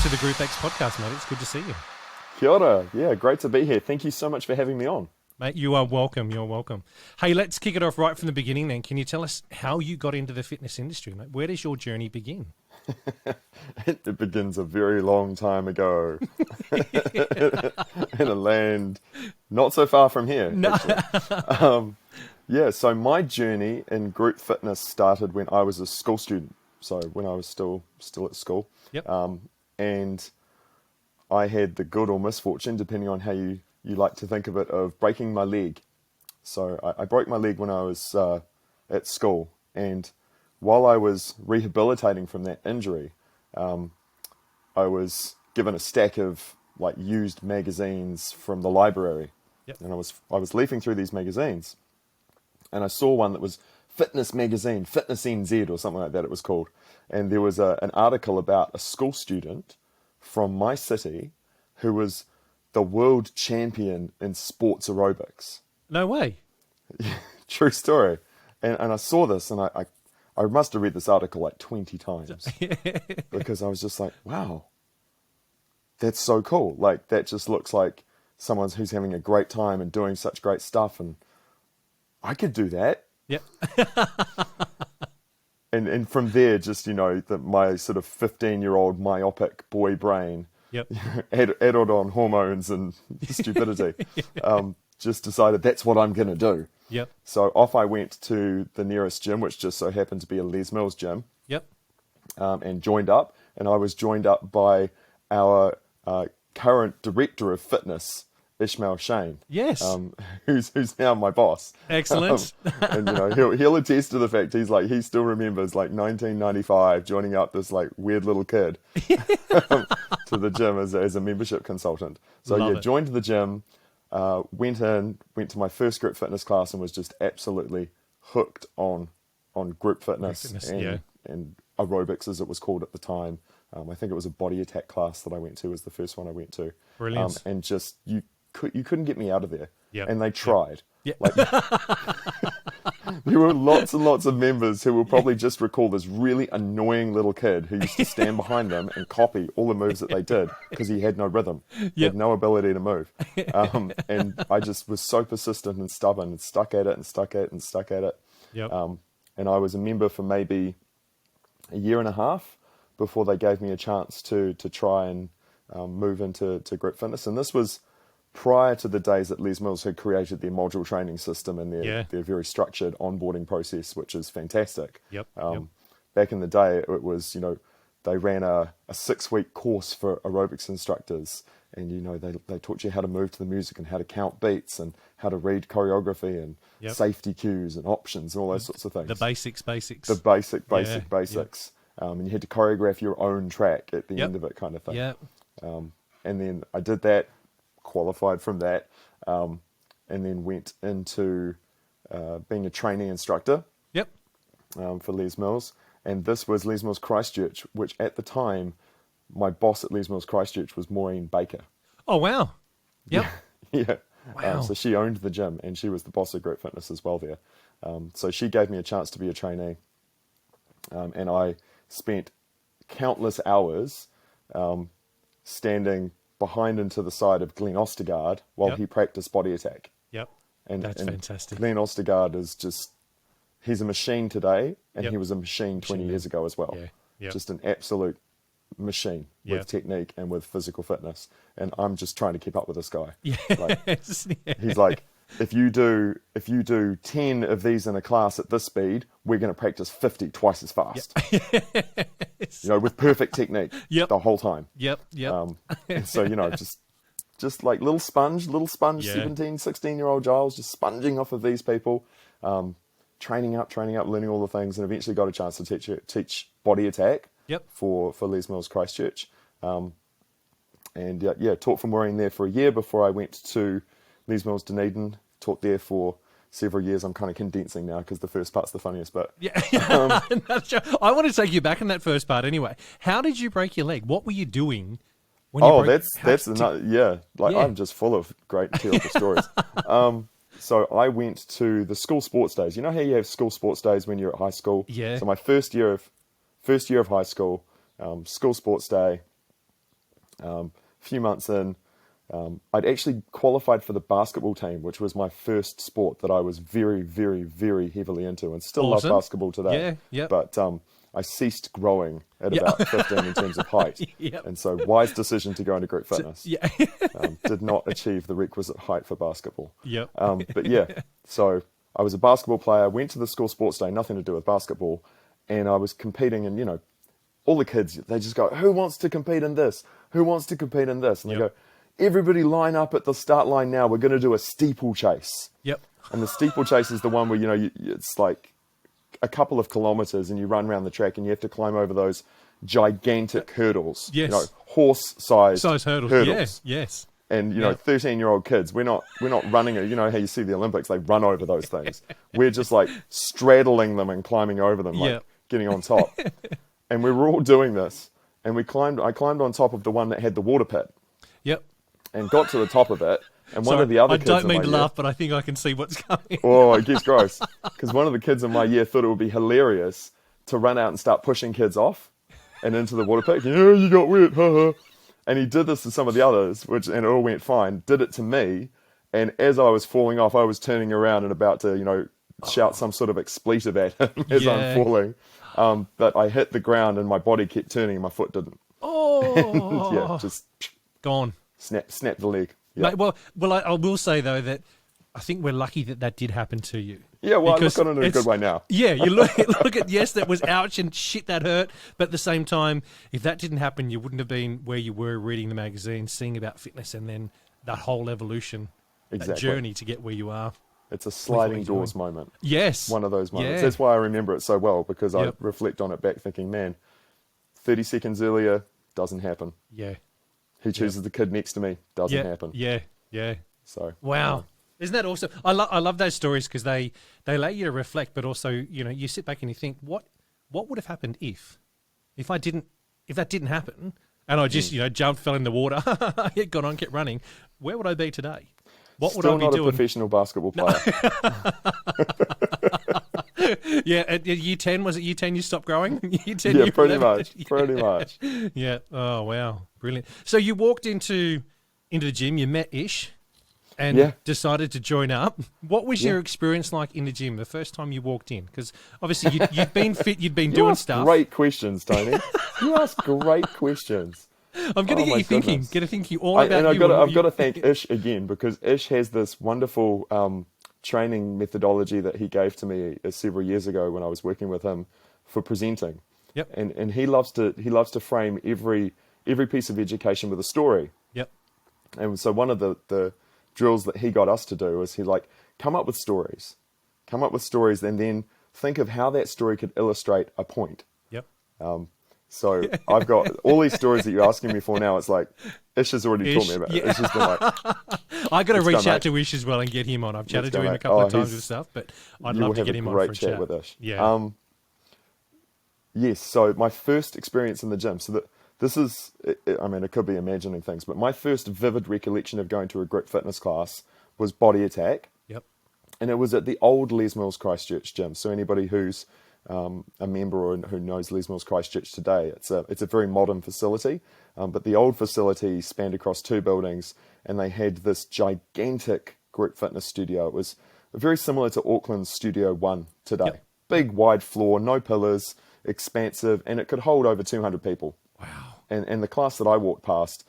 to the Group X podcast, mate. It's good to see you. Kia ora. Yeah, great to be here. Thank you so much for having me on. Mate, you are welcome. You're welcome. Hey, let's kick it off right from the beginning then. Can you tell us how you got into the fitness industry, mate? Where does your journey begin? It begins a very long time ago in a land not so far from here, No. actually. So my journey in group fitness started when I was a school student. So when I was still at school. Yep. And I had the good or misfortune, depending on how you like to think of it, of breaking my leg. So I broke my leg when I was at school. And while I was rehabilitating from that injury, I was given a stack of like used magazines from the library. Yep. And I was leafing through these magazines, and I saw one that was Fitness Magazine, Fitness NZ or something like that it was called. And there was an article about a school student from my city who was the world champion in sports aerobics. No way. True story. And I saw this, and I must have read this article like 20 times because I was just like, wow, that's so cool. Like, that just looks like someone who's having a great time and doing such great stuff, and I could do that. Yep. And from there, just, my sort of 15-year-old myopic boy brain, Yep. added on hormones and stupidity, just decided that's what I'm going to do. Yep. So off I went to the nearest gym, which just so happened to be a Les Mills gym, Yep. and joined up. And I was joined up by our current director of fitness, Ishmael Shane. Yes. Who's now my boss. Excellent. And he'll attest to the fact he still remembers like 1995 joining up this like weird little kid to the gym as a membership consultant. So Love it. joined the gym, went to my first group fitness class and was just absolutely hooked on group fitness, and aerobics as it was called at the time. I think it was a body attack class that I went to, was the first one I went to. Brilliant. And just you couldn't get me out of there. Yep. And they tried. Yep. Like, there were lots and lots of members who will probably just recall this really annoying little kid who used to stand behind them and copy all the moves that they did because he had no rhythm. He had no ability to move. And I just was so persistent and stubborn and stuck at it. Yep. And I was a member for maybe a year and a half before they gave me a chance to try and move into group fitness. And this was prior to the days that Les Mills had created their module training system and their very structured onboarding process, which is fantastic. Yep. Back in the day, it was, they ran a 6-week course for aerobics instructors, and, they taught you how to move to the music and how to count beats and how to read choreography and safety cues and options and all those sorts of things. The basics. The basics. And you had to choreograph your own track at the end of it, kind of thing. Yep. And then I did that, qualified from that, and then went into being a training instructor. Yep. For Les Mills. And this was Les Mills Christchurch, which at the time, my boss at Les Mills Christchurch was Maureen Baker. Oh, wow. Yep. Yeah. Wow. So she owned the gym, and she was the boss of Group Fitness as well there. So she gave me a chance to be a trainee, and I spent countless hours standing behind and to the side of Glenn Ostergaard while he practiced body attack. Yep. And That's fantastic. Glenn Ostergaard is he's a machine today, and he was a machine 20 years ago as well. Yeah. Yep. Just an absolute machine with technique and with physical fitness. And I'm just trying to keep up with this guy. Yes. He's like, if you do 10 of these in a class at this speed, we're going to practice 50 twice as fast. With perfect technique the whole time. Yep. And so, just like little sponge, 17, 16-year-old Giles, just sponging off of these people, training up, learning all the things, and eventually got a chance to teach body attack for Les Mills Christchurch. And taught for Maureen there for a year before I went to Les Mills Dunedin, taught there for several years. I'm kind of condensing now because the first part's the funniest bit. Yeah. I want to take you back in that first part anyway. How did you break your leg? What were you doing when you broke? That's another, I'm just full of great terrible stories. So I went to the school sports days. You know how you have school sports days when you're at high school? Yeah. So my first year of high school, school sports day, A few months in, I'd actually qualified for the basketball team, which was my first sport that I was very, very, very heavily into, and still Awesome. love basketball today. Yeah, yep. But I ceased growing at Yep. about 15 in terms of height. Yep. And so wise decision to go into group fitness. Yeah. Did not achieve the requisite height for basketball. Yep. But yeah, so I was a basketball player, went to the school sports day, nothing to do with basketball, and I was competing, and all the kids, they just go, who wants to compete in this? Who wants to compete in this? And they go, everybody line up at the start line now. We're going to do a steeplechase. Yep. And the steeplechase is the one where, it's like a couple of kilometers and you run around the track and you have to climb over those gigantic hurdles. Yes. Horse-sized Size hurdles. hurdles. Yeah. Yes. And 13-year-old kids, we're not running it. You know how you see the Olympics, they run over those things. We're just like straddling them and climbing over them, like getting on top. And we were all doing this, and I climbed on top of the one that had the water pit. Yep. And got to the top of it, and one of the other kids I don't mean in to my year, laugh, but I think I can see what's coming. oh, it gets gross. Because one of the kids in my year thought it would be hilarious to run out and start pushing kids off and into the water pit. Yeah, you got wet, haha. And he did this to some of the others, and it all went fine. Did it to me, and as I was falling off, I was turning around and about to, shout some sort of expletive at him as I'm falling. But I hit the ground and my body kept turning and my foot didn't. Oh. Yeah, just Gone. snap the leg. Yeah. Mate, well, I will say, though, that I think we're lucky that did happen to you. Yeah, well, I Because look on it in a good way now. Yeah, you look at, yes, that was ouch and shit, that hurt. But at the same time, if that didn't happen, you wouldn't have been where you were reading the magazine, seeing about fitness, and then that whole evolution, that journey to get where you are. It's a sliding doors moment. Yes. One of those moments. Yeah. That's why I remember it so well, because I reflect on it back thinking, man, 30 seconds earlier, doesn't happen. Yeah. He chooses the kid next to me, doesn't happen. Yeah. So wow. Isn't that awesome? I love those stories because they allow you to reflect, but also, you sit back and you think, what would have happened if that didn't happen, and I just, jumped, fell in the water, got on, kept running, where would I be today? What would I be doing? Still not a professional basketball player. Yeah, at year 10, was it year 10 you stopped growing? Year 10, Yeah, pretty much. Yeah. Oh, wow. Brilliant. So you walked into the gym, you met Ish, and decided to join up. What was your experience like in the gym the first time you walked in? Because obviously you'd been fit, you'd been doing stuff. Great questions, Tony. You ask great questions. I'm going to get you thinking. Goodness. Get to thinking all about and you. I've got to thank Ish again, because Ish has this wonderful training methodology that he gave to me several years ago when I was working with him for presenting. Yep. And he loves to frame every piece of education with a story. Yep. And so one of the drills that he got us to do is come up with stories, and then think of how that story could illustrate a point. Yep. So I've got all these stories that you're asking me for now. It's like Ish has already taught me about it. It's just been like, I got to reach out to Ish as well and get him on. I've chatted to him a couple of times and stuff, but I'd love to get him on for a chat with Ish. Yeah. Yes. So my first experience in the gym. So this is, it could be imagining things, but my first vivid recollection of going to a group fitness class was Body Attack. Yep. And it was at the old Les Mills Christchurch gym. So anybody who's a member or who knows Les Mills Christchurch today, it's a very modern facility, but the old facility spanned across two buildings, and they had this gigantic group fitness studio. It was very similar to Auckland's Studio One today. Yep. Big wide floor, no pillars, expansive, and it could hold over 200 people. Wow. And the class that I walked past,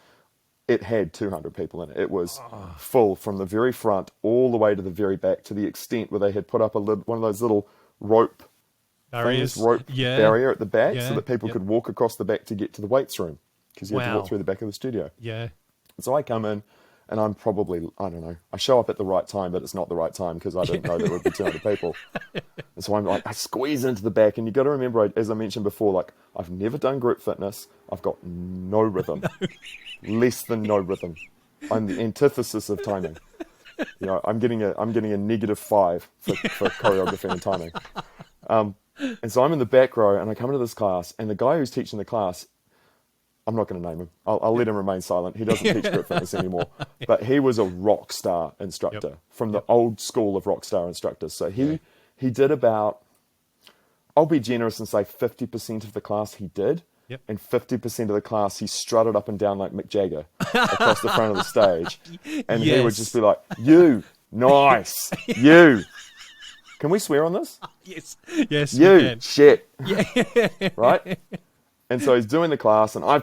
it had 200 people in it. It was full from the very front all the way to the very back, to the extent where they had put up one of those little rope barrier at the back, so that people could walk across the back to get to the weights room, because you had to walk through the back of the studio. Yeah. So I come in, and I'm probably, I don't know, I show up at the right time, but it's not the right time because I didn't know there would be 200 people. And so I'm like, I squeeze into the back, and you got to remember, as I mentioned before, like, I've never done group fitness. I've got no rhythm, less than no rhythm. I'm the antithesis of timing. I'm getting a -5 for choreography and timing. And so I'm in the back row, and I come into this class, and the guy who's teaching the class, I'm not going to name him. I'll let him remain silent. He doesn't teach group fitness anymore. But he was a rock star instructor from the old school of rock star instructors. So he did about, I'll be generous and say 50% of the class he did. Yep. And 50% of the class, he strutted up and down like Mick Jagger across the front of the stage. And he would just be like, you, nice, you. Can we swear on this? Yes. Yes, you, we can. shit. Yeah. Right? And so he's doing the class, and I'm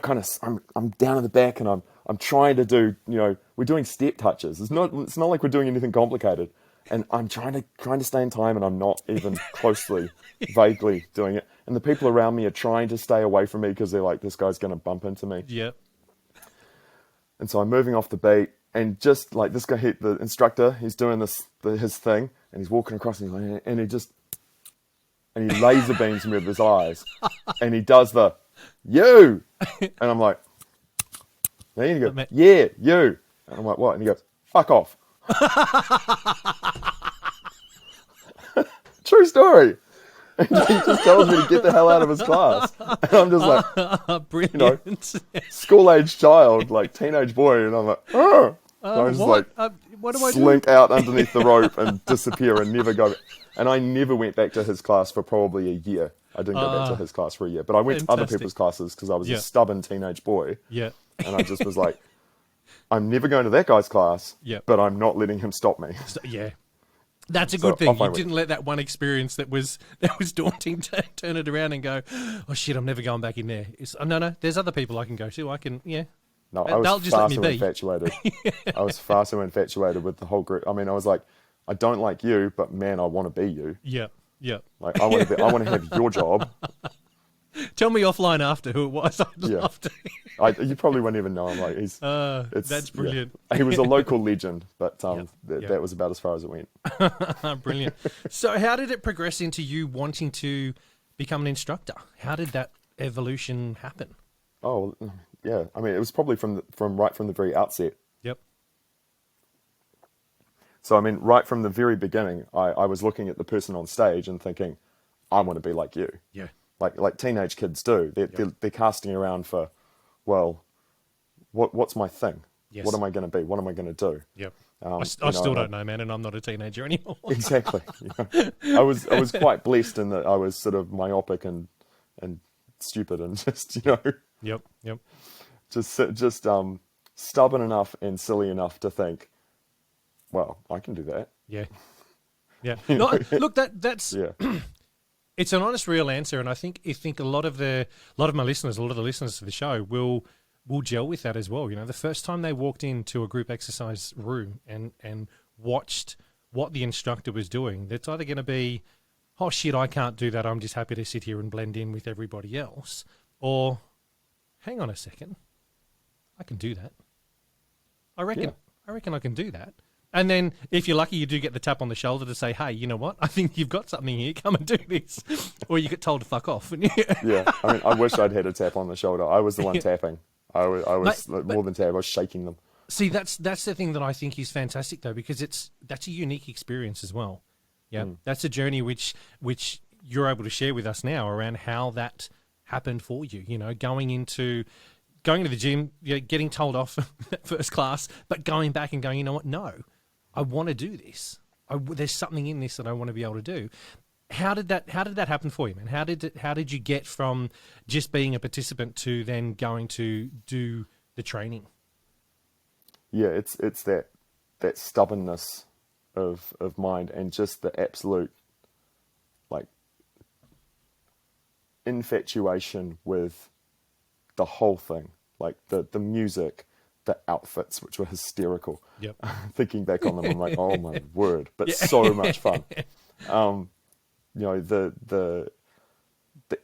down in the back, and I'm trying to do, we're doing step touches. It's not like we're doing anything complicated. And I'm trying to stay in time, and I'm not even closely, vaguely doing it. And the people around me are trying to stay away from me because they're like, this guy's going to bump into me. Yep. And so I'm moving off the beat, and just like this guy, the instructor, he's doing his thing, and he's walking across, and he laser beams me with his eyes, and he does the you, and I'm like, and he goes, yeah, you, and I'm like, what? And he goes, fuck off. True story. And he just tells me to get the hell out of his class, and I'm just like, brilliant. School-age child, like teenage boy, and I'm like, oh. So I just what do I slink out underneath the rope and disappear and never go. And I never went back to his class for probably a year. I didn't go back to his class for a year, but I went to other people's classes because I was a stubborn teenage boy. Yeah. And I just was like, I'm never going to that guy's class, Yep. but I'm not letting him stop me. Yeah. That's a good thing. You didn't let that one experience that was daunting turn it around and go, oh shit, I'm never going back in there. No, there's other people I can go to. I can, yeah. No, I was far too infatuated. I was far too infatuated with the whole group. I mean, I was like, I don't like you, but man, I want to be you. Yeah, yeah. Like I want to have your job. Tell me offline after who it was. I'd love to. You probably won't even know him. Like that's brilliant. Yeah. He was a local legend, but that was about as far as it went. Brilliant. So, how did it progress into you wanting to become an instructor? How did that evolution happen? Oh, yeah. I mean, it was probably from the very outset. Yep. So, I mean, right from the very beginning, I was looking at the person on stage and thinking, I want to be like you. Yeah. Like teenage kids do. They're casting around for, well, what's my thing? Yes. What am I going to be? What am I going to do? Yep. I still don't know, man, and I'm not a teenager anymore. Exactly. I was quite blessed in that I was sort of myopic and stupid and just Yep. just stubborn enough and silly enough to think, well, I can do that. Yeah. No, look, that's yeah. It's an honest, real answer, and I think a lot of the listeners to the show will gel with that as well. The first time they walked into a group exercise room and watched what the instructor was doing, that's either going to be, oh shit, I can't do that. I'm just happy to sit here and blend in with everybody else, or hang on a second, I can do that. I reckon I can do that. And then, if you're lucky, you do get the tap on the shoulder to say, hey, you know what? I think you've got something here. Come and do this. Or you get told to fuck off. Yeah. I mean, I wish I'd had a tap on the shoulder. I was the one tapping. I was more than tapping. I was shaking them. See, that's the thing that I think is fantastic, though, because that's a unique experience as well. Yeah. That's a journey which you're able to share with us now around how that happened for you. Going into the gym, getting told off at first class, but going back and going, you know what? No. I want to do this. There's something in this that I want to be able to do. How did that happen for you, man? How did you get from just being a participant to then going to do the training? Yeah, it's that stubbornness of mind and just the absolute like infatuation with the whole thing, like the music, the outfits, which were hysterical. Yep. Thinking back on them, I'm like, oh my word! But so much fun. The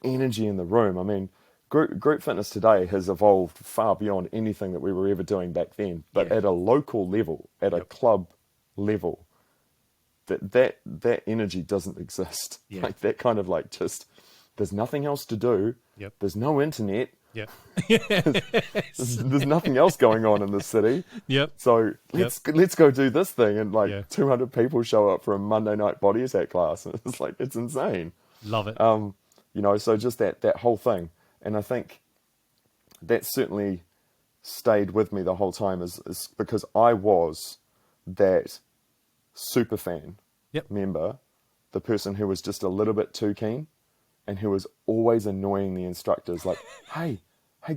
energy in the room. I mean, group fitness today has evolved far beyond anything that we were ever doing back then. But at a local level, at a club level, that energy doesn't exist. Yeah. Like that kind of like just there's nothing else to do. Yep. There's no internet. Yeah. There's nothing else going on in the city. Yep. So let's go do this thing, and 200 people show up for a Monday night body attack class. And it's like it's insane. Love it. So just that whole thing, and I think that certainly stayed with me the whole time is because I was that super fan member, the person who was just a little bit too keen. and who was always annoying the instructors, like, hey,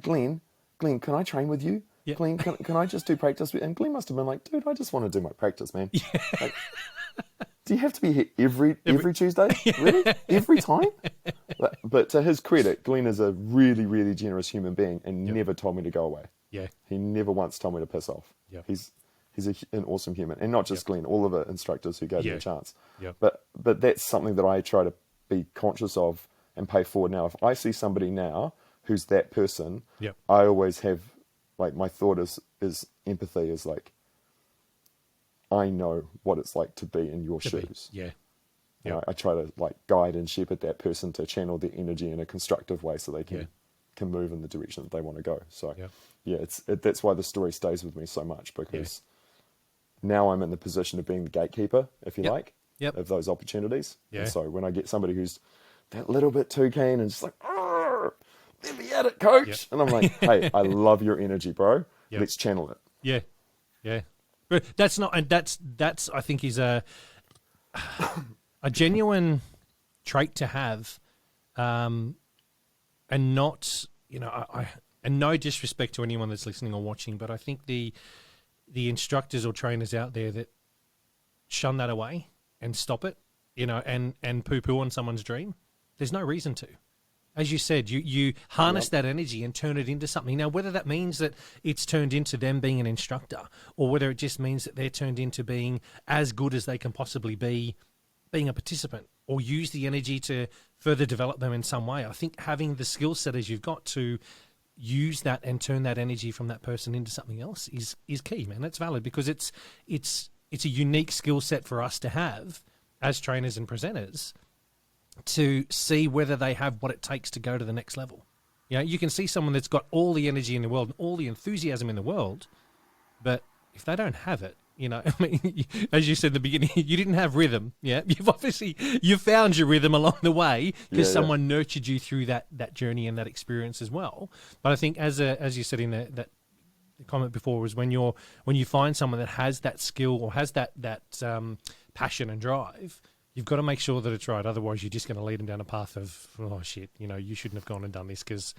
Glenn, can I train with you? Yep. Glenn, can I just do practice? And Glenn must have been like, dude, I just want to do my practice, man. Yeah. Like, do you have to be here every Tuesday? Really? Every time? But to his credit, Glenn is a really, really generous human being and never told me to go away. Yeah. He never once told me to piss off. Yep. He's an awesome human. And not just Glenn, all of the instructors who gave me a chance. Yep. But that's something that I try to be conscious of and pay forward now. If I see somebody now who's that person, I always have, like, my thought is empathy, is like, I know what it's like to be in your shoes. Yeah. You know, I try to, like, guide and shepherd that person to channel their energy in a constructive way so they can move in the direction that they want to go. So that's why the story stays with me so much, because now I'm in the position of being the gatekeeper, if you like, of those opportunities. And so when I get somebody who's that little bit too keen and just like, let me at it, coach. And I'm like, hey, I love your energy, bro. Let's channel it. Yeah. Yeah. But that's not, and that's I think is a genuine trait to have, and not, you know, I and no disrespect to anyone that's listening or watching, but I think the instructors or trainers out there that shun that away and stop it, you know, and poo-poo on someone's dream, there's no reason to. As you said, you harness that energy and turn it into something. Now, whether that means that it's turned into them being an instructor, or whether it just means that they're turned into being as good as they can possibly be, being a participant, or use the energy to further develop them in some way. I think having the skill set as you've got to use that and turn that energy from that person into something else is key, man. That's valid, because it's a unique skill set for us to have as trainers and presenters, to see whether they have what it takes to go to the next level. You know, you can see someone that's got all the energy in the world and all the enthusiasm in the world, but if they don't have it, you know, I mean, as you said in the beginning, you didn't have rhythm. Yeah, you've found your rhythm along the way because someone nurtured you through that journey and that experience as well. But I think, as you said in that comment before, was when you find someone that has that skill or has that passion and drive, you've got to make sure that it's right. Otherwise, you're just going to lead them down a path of, oh, shit, you know, you shouldn't have gone and done this because,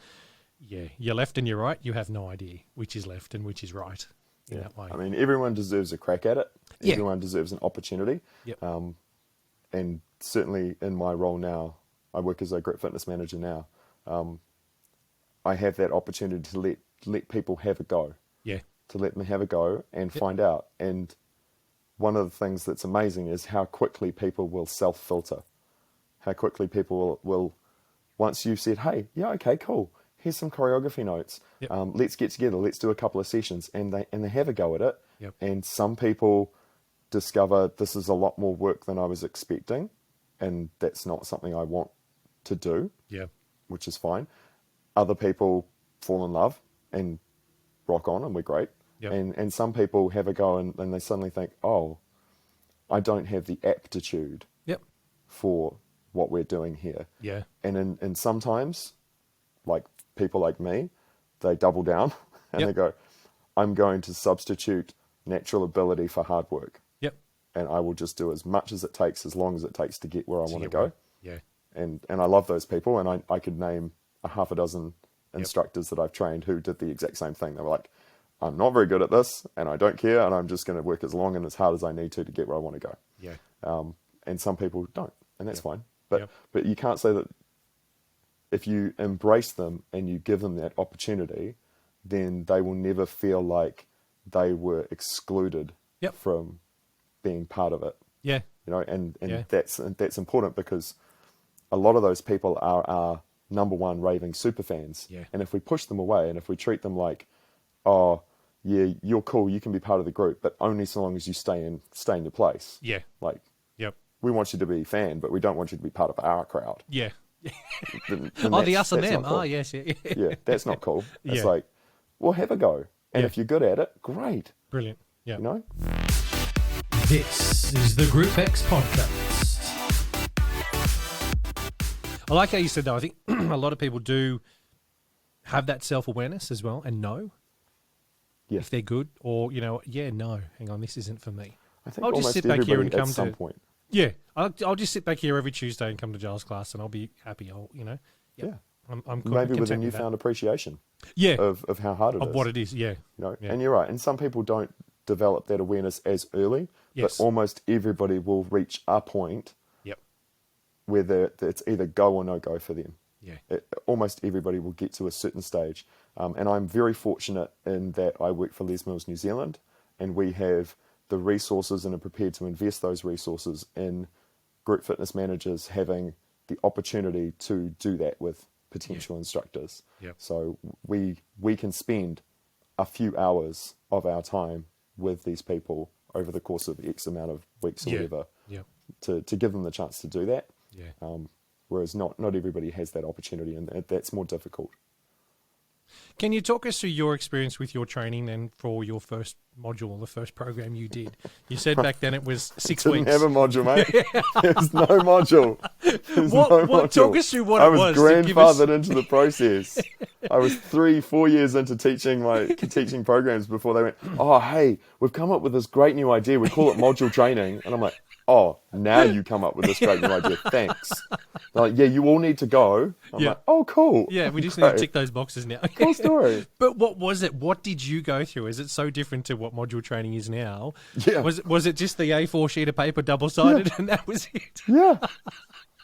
you're left and you're right. You have no idea which is left and which is right in that way. I mean, everyone deserves a crack at it. Everyone deserves an opportunity. Yep. And certainly in my role now, I work as a group fitness manager now. I have that opportunity to let people have a go. Yeah. To let them have a go and find out. And one of the things that's amazing is how quickly people will self-filter, how quickly people will once you've said, hey, okay, cool, here's some choreography notes, let's get together, let's do a couple of sessions, and they have a go at it. Yep. And some people discover this is a lot more work than I was expecting, and that's not something I want to do, which is fine. Other people fall in love and rock on, and we're great. Yep. And some people have a go and they suddenly think, oh, I don't have the aptitude for what we're doing here. Yeah. And sometimes, like people like me, they double down and they go, I'm going to substitute natural ability for hard work. Yep. And I will just do as much as it takes, as long as it takes to get where I want to go. Yeah. And I love those people, and I could name a half a dozen instructors that I've trained who did the exact same thing. They were like, I'm not very good at this, and I don't care, and I'm just going to work as long and as hard as I need to get where I want to go. Yeah. And some people don't, and that's fine. But you can't say that if you embrace them and you give them that opportunity, then they will never feel like they were excluded from being part of it. Yeah. You know, and that's important, because a lot of those people are our number one raving super fans. Yeah. And if we push them away, and if we treat them like, oh, yeah, you're cool, you can be part of the group, but only so long as you stay in your place. Yeah. Like, we want you to be a fan, but we don't want you to be part of our crowd. Yeah. Then the us and them. Cool. Oh, yes. Yeah, that's not cool. It's like, well, have a go. And if you're good at it, great. Brilliant. Yeah. You know? This is the Group X podcast. I like how you said, though, I think a lot of people do have that self-awareness as well and know if they're good, or, no, hang on, this isn't for me. I think I'll just sit back here and come to some point. Yeah, I'll just sit back here every Tuesday and come to Giles' class, and I'll be happy. Yeah. I'm Maybe with a content with that. newfound appreciation Yeah, of how hard it is. of what it is. Yeah, You know, yeah. and you're right. And some people don't develop that awareness as early, Yes. but almost everybody will reach a point Yep. where it's either go or no go for them. Yeah. Almost everybody will get to a certain stage. And I'm very fortunate in that I work for Les Mills New Zealand, and we have the resources and are prepared to invest those resources in group fitness managers having the opportunity to do that with potential instructors. Yep. So we can spend a few hours of our time with these people over the course of X amount of weeks or whatever to give them the chance to do that. Yeah. Whereas not everybody has that opportunity, and that's more difficult. Can you talk us through your experience with your training then for your first module, the first program you did? You said back then it was 6 weeks. Didn't have a module, mate. There's no module. Talk us through what I it was. was grandfathered into the process. I was 3-4 years into teaching programs before they went, oh, hey, we've come up with this great new idea. We call it module training. And I'm like, oh, now you come up with this great new idea. Thanks. They're like, yeah, you all need to go. I'm like, oh, cool. Yeah, we just need to tick those boxes now. Cool story. But what was it? What did you go through? Is it so different to what module training is now? Yeah. Was it just the A4 sheet of paper double-sided and that was it? Yeah.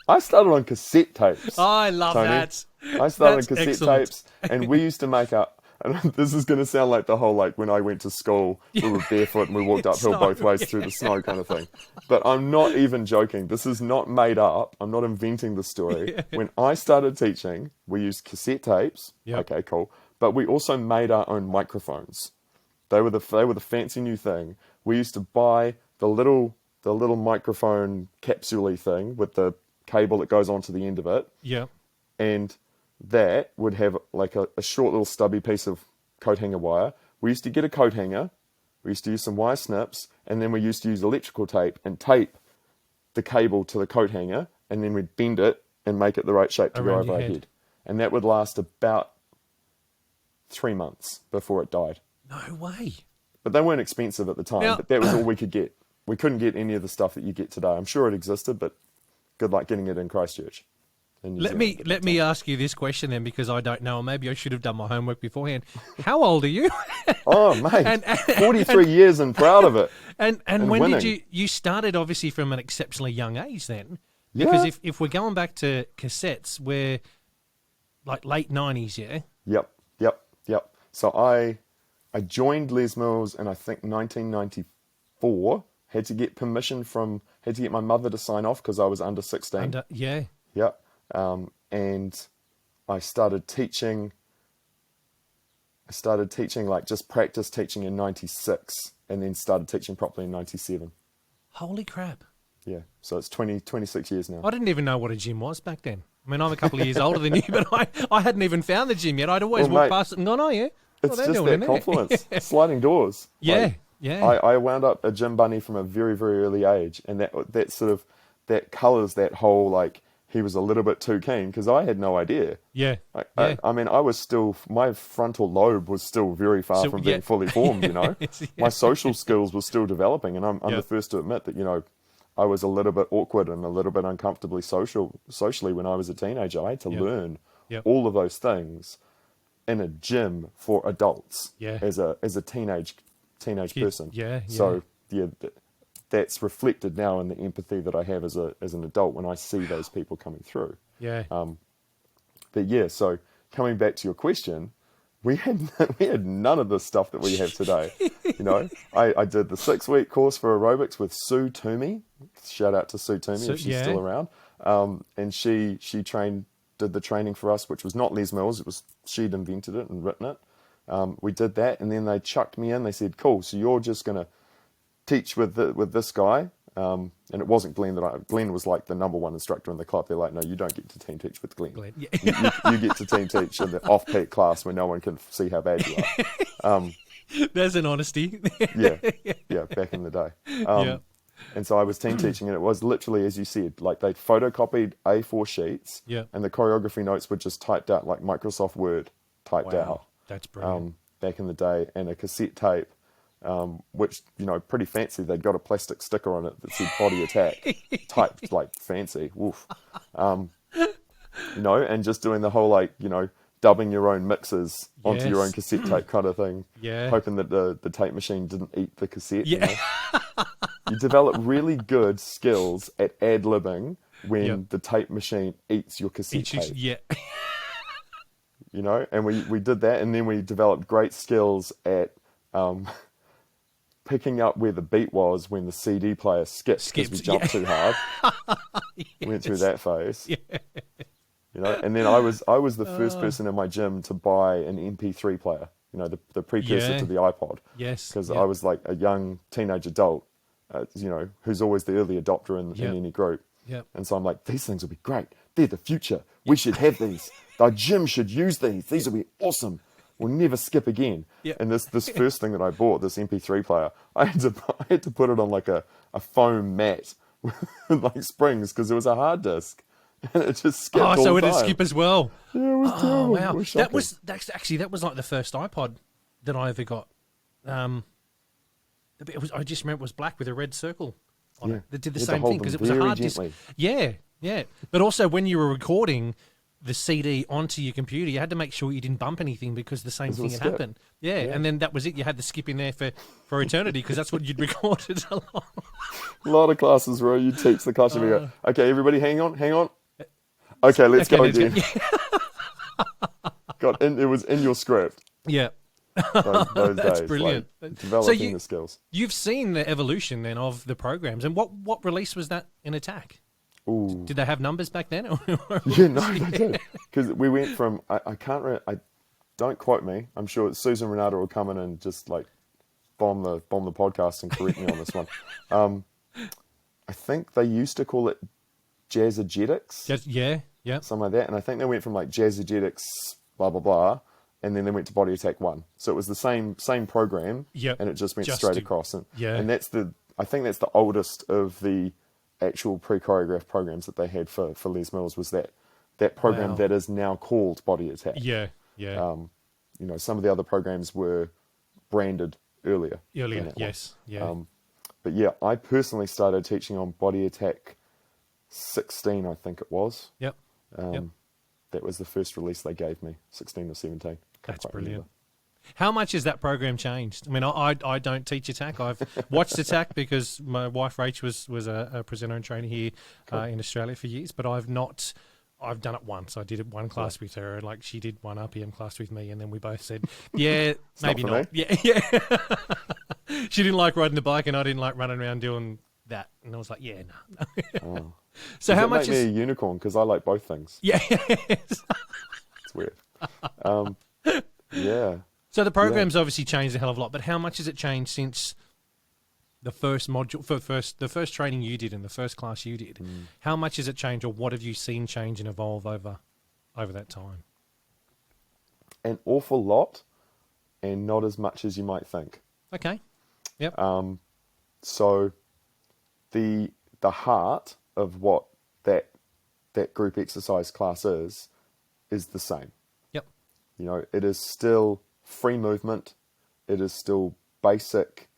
I started on cassette tapes. I love Tony. that. I started on That's cassette excellent. tapes, and we used to make up. And this is going to sound like the whole, like, when I went to school, we were barefoot and we walked uphill both ways through the snow kind of thing. But I'm not even joking. This is not made up. I'm not inventing the story. Yeah. When I started teaching, we used cassette tapes. Yep. Okay, cool. But we also made our own microphones. They were the fancy new thing. We used to buy the little microphone capsule-y thing with the cable that goes onto the end of it. Yeah. And that would have like a short little stubby piece of coat hanger wire. We used to get a coat hanger, we used to use some wire snips, and then we used to use electrical tape and tape the cable to the coat hanger, and then we'd bend it and make it the right shape to go Around over your our head. head. And that would last about 3 months before it died. No way. But they weren't expensive at the time, Now- but that was all we could get. We couldn't get any of the stuff that you get today. I'm sure it existed, but good luck getting it in Christchurch. Let me ask you this question then, because I don't know, or maybe I should have done my homework beforehand. How old are you? Oh, mate, And- 43 years and proud of it. And And when winning. did you started obviously from an exceptionally young age then? Because Yeah. if we're going back to cassettes, we're like late 90s, yeah? Yep. So I joined Les Mills in, I think, 1994. Had to get my mother to sign off because I was under 16. Yeah. Yep. And I started teaching. Like just practice teaching in 96, and then started teaching properly in 97. Holy crap. Yeah. So it's 26 years now. I didn't even know what a gym was back then. I mean, I'm a couple of years older than you, but I hadn't even found the gym yet. I'd always Well, walk mate, past it and gone, oh, yeah. It's they're just doing that in there. confluence, sliding doors. Yeah, Like, yeah. I wound up a gym bunny from a very, very early age, and that colours that whole, like, he was a little bit too keen, because I had no idea. Yeah. I mean, I was still, my frontal lobe was still very far So, from yeah. being fully formed, you know. Yeah. My social skills were still developing, and I'm Yeah. the first to admit that, you know, I was a little bit awkward and a little bit uncomfortably socially when I was a teenager. I had to Yeah. learn Yeah. all of those things in a gym for adults as a teenage person. Yeah, So that's reflected now in the empathy that I have as an adult when I see those people coming through. Yeah. But yeah, so coming back to your question, we had none of the stuff that we have today. You know, I did the 6-week course for aerobics with Sue Toomey. Shout out to Sue Toomey if she's still around. And she did the training for us, which was not Les Mills. It was, she'd invented it and written it. We did that, and then they chucked me in. They said, cool, so you're just going to teach with this guy. And it wasn't Glenn Glenn was like the number one instructor in the club. They're like, no, you don't get to team teach with Glenn. Yeah. You get to team teach in the off-peak class where no one can see how bad you are. There's an honesty. Yeah, back in the day. And so I was team teaching, and it was literally, as you said, like they photocopied A4 sheets, and the choreography notes were just typed out, like Microsoft Word typed out. That's brilliant. Back in the day, and a cassette tape which, pretty fancy. They'd got a plastic sticker on it that said body attack, typed like fancy. Woof. And just doing the whole, dubbing your own mixes onto your own cassette tape kind of thing. Yeah. Hoping that the tape machine didn't eat the cassette. Yeah. You develop really good skills at ad-libbing when the tape machine eats your cassette tape. Yeah. And we did that, and then we developed great skills at picking up where the beat was when the CD player skipped because we jumped too hard. Went through that phase. Yeah. And then I was the first person in my gym to buy an MP3 player, the precursor to the iPod. Yes. Because I was like a young teenage adult, who's always the early adopter in any group. Yep. And so I'm like, these things will be great. They're the future. We should have these. Our gym should use these. These will be awesome. We'll never skip again. Yep. And this first thing that I bought, this MP3 player, I had to put it on like a foam mat with like springs because it was a hard disk. And it just skipped all the time. So it would skip as well. Yeah, it was terrible. Wow. It was that was like the first iPod that I ever got. I just remember it was black with a red circle on it. That did the same thing because it was a hard disk. Yeah. But also when you were recording the CD onto your computer, you had to make sure you didn't bump anything because the same thing had happened. Yeah, and then that was it. You had the skip in there for eternity because that's what you'd recorded a lot. A lot of classes where you teach the class and you go, okay, everybody hang on. Okay, let's go again. It was in your script. Yeah. Those That's days, brilliant. Developing the skills. You've seen the evolution then of the programs, and what release was that in Attack? Ooh. Did they have numbers back then? Yeah, no, they did. Because we went from I can't remember. Don't quote me. I'm sure Susan Renata will come in and just like bomb the podcast and correct me on this one. I think they used to call it Jazzagetics. Yeah. Something like that. And I think they went from like Jazzagetics, blah blah blah, and then they went to Body Attack 1. So it was the same program. Yep. And it just went straight across. And and I think that's the oldest of the actual pre-choreographed programs that they had for Les Mills, was that program that is now called Body Attack. Yeah. Some of the other programs were branded earlier. Yes. Yeah. But yeah, I personally started teaching on Body Attack 16, I think it was. Yep. That was the first release they gave me, 16 or 17. That's brilliant. Remember. How much has that program changed? I mean, I don't teach Attack. I've watched Attack because my wife Rach was a presenter and trainer here in Australia for years, but I've done it once. I did one class with her, and like she did one RPM class with me, and then we both said, "Yeah, maybe not." Yeah. She didn't like riding the bike, and I didn't like running around doing that. And I was like, "Yeah, no." Oh. So how much make me a unicorn? Because I like both things. Yeah, it's weird. Yeah. So the program's obviously changed a hell of a lot, but how much has it changed since the first module, the first training you did and the first class you did? How much has it changed, or what have you seen change and evolve over that time? An awful lot, and not as much as you might think. Okay. Yep. So the heart of what that group exercise class is the same. Yep. It is still free movement. It is still basic,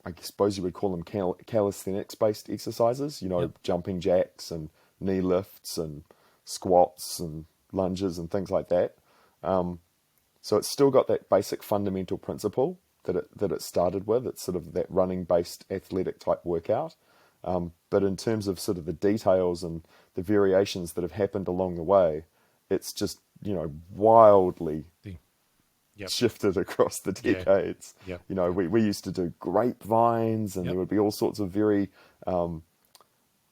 I suppose you would call them calisthenics-based exercises, jumping jacks and knee lifts and squats and lunges and things like that. So it's still got that basic fundamental principle that it started with. It's sort of that running-based athletic type workout. But in terms of sort of the details and the variations that have happened along the way, it's just, wildly shifted across the decades. Yeah. We used to do grapevines, and there would be all sorts of very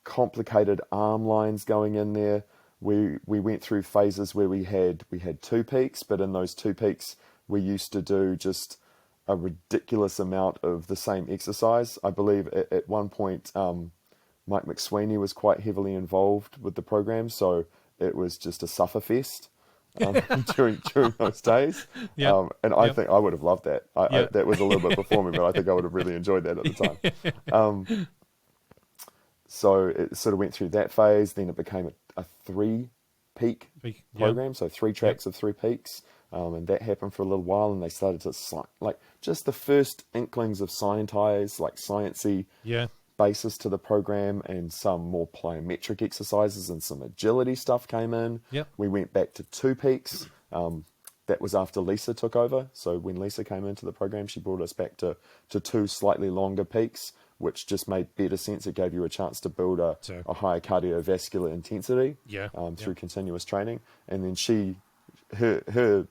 complicated arm lines going in there. We went through phases where we had 2 peaks, but in those 2 peaks we used to do just a ridiculous amount of the same exercise. I believe at one point Mike McSweeney was quite heavily involved with the program, so it was just a sufferfest during those days. And I think I would have loved that. That was a little bit before me, but I think I would have really enjoyed that at the time. So it sort of went through that phase. Then it became a 3-peak program, so 3 tracks of 3 peaks. And that happened for a little while, and they started to like just the first inklings of scientize, like sciencey basis to the program, and some more plyometric exercises and some agility stuff came in. Yep. We went back to 2 peaks. That was after Lisa took over. So when Lisa came into the program, she brought us back to 2 slightly longer peaks, which just made better sense. It gave you a chance to build a higher cardiovascular intensity through continuous training. And then her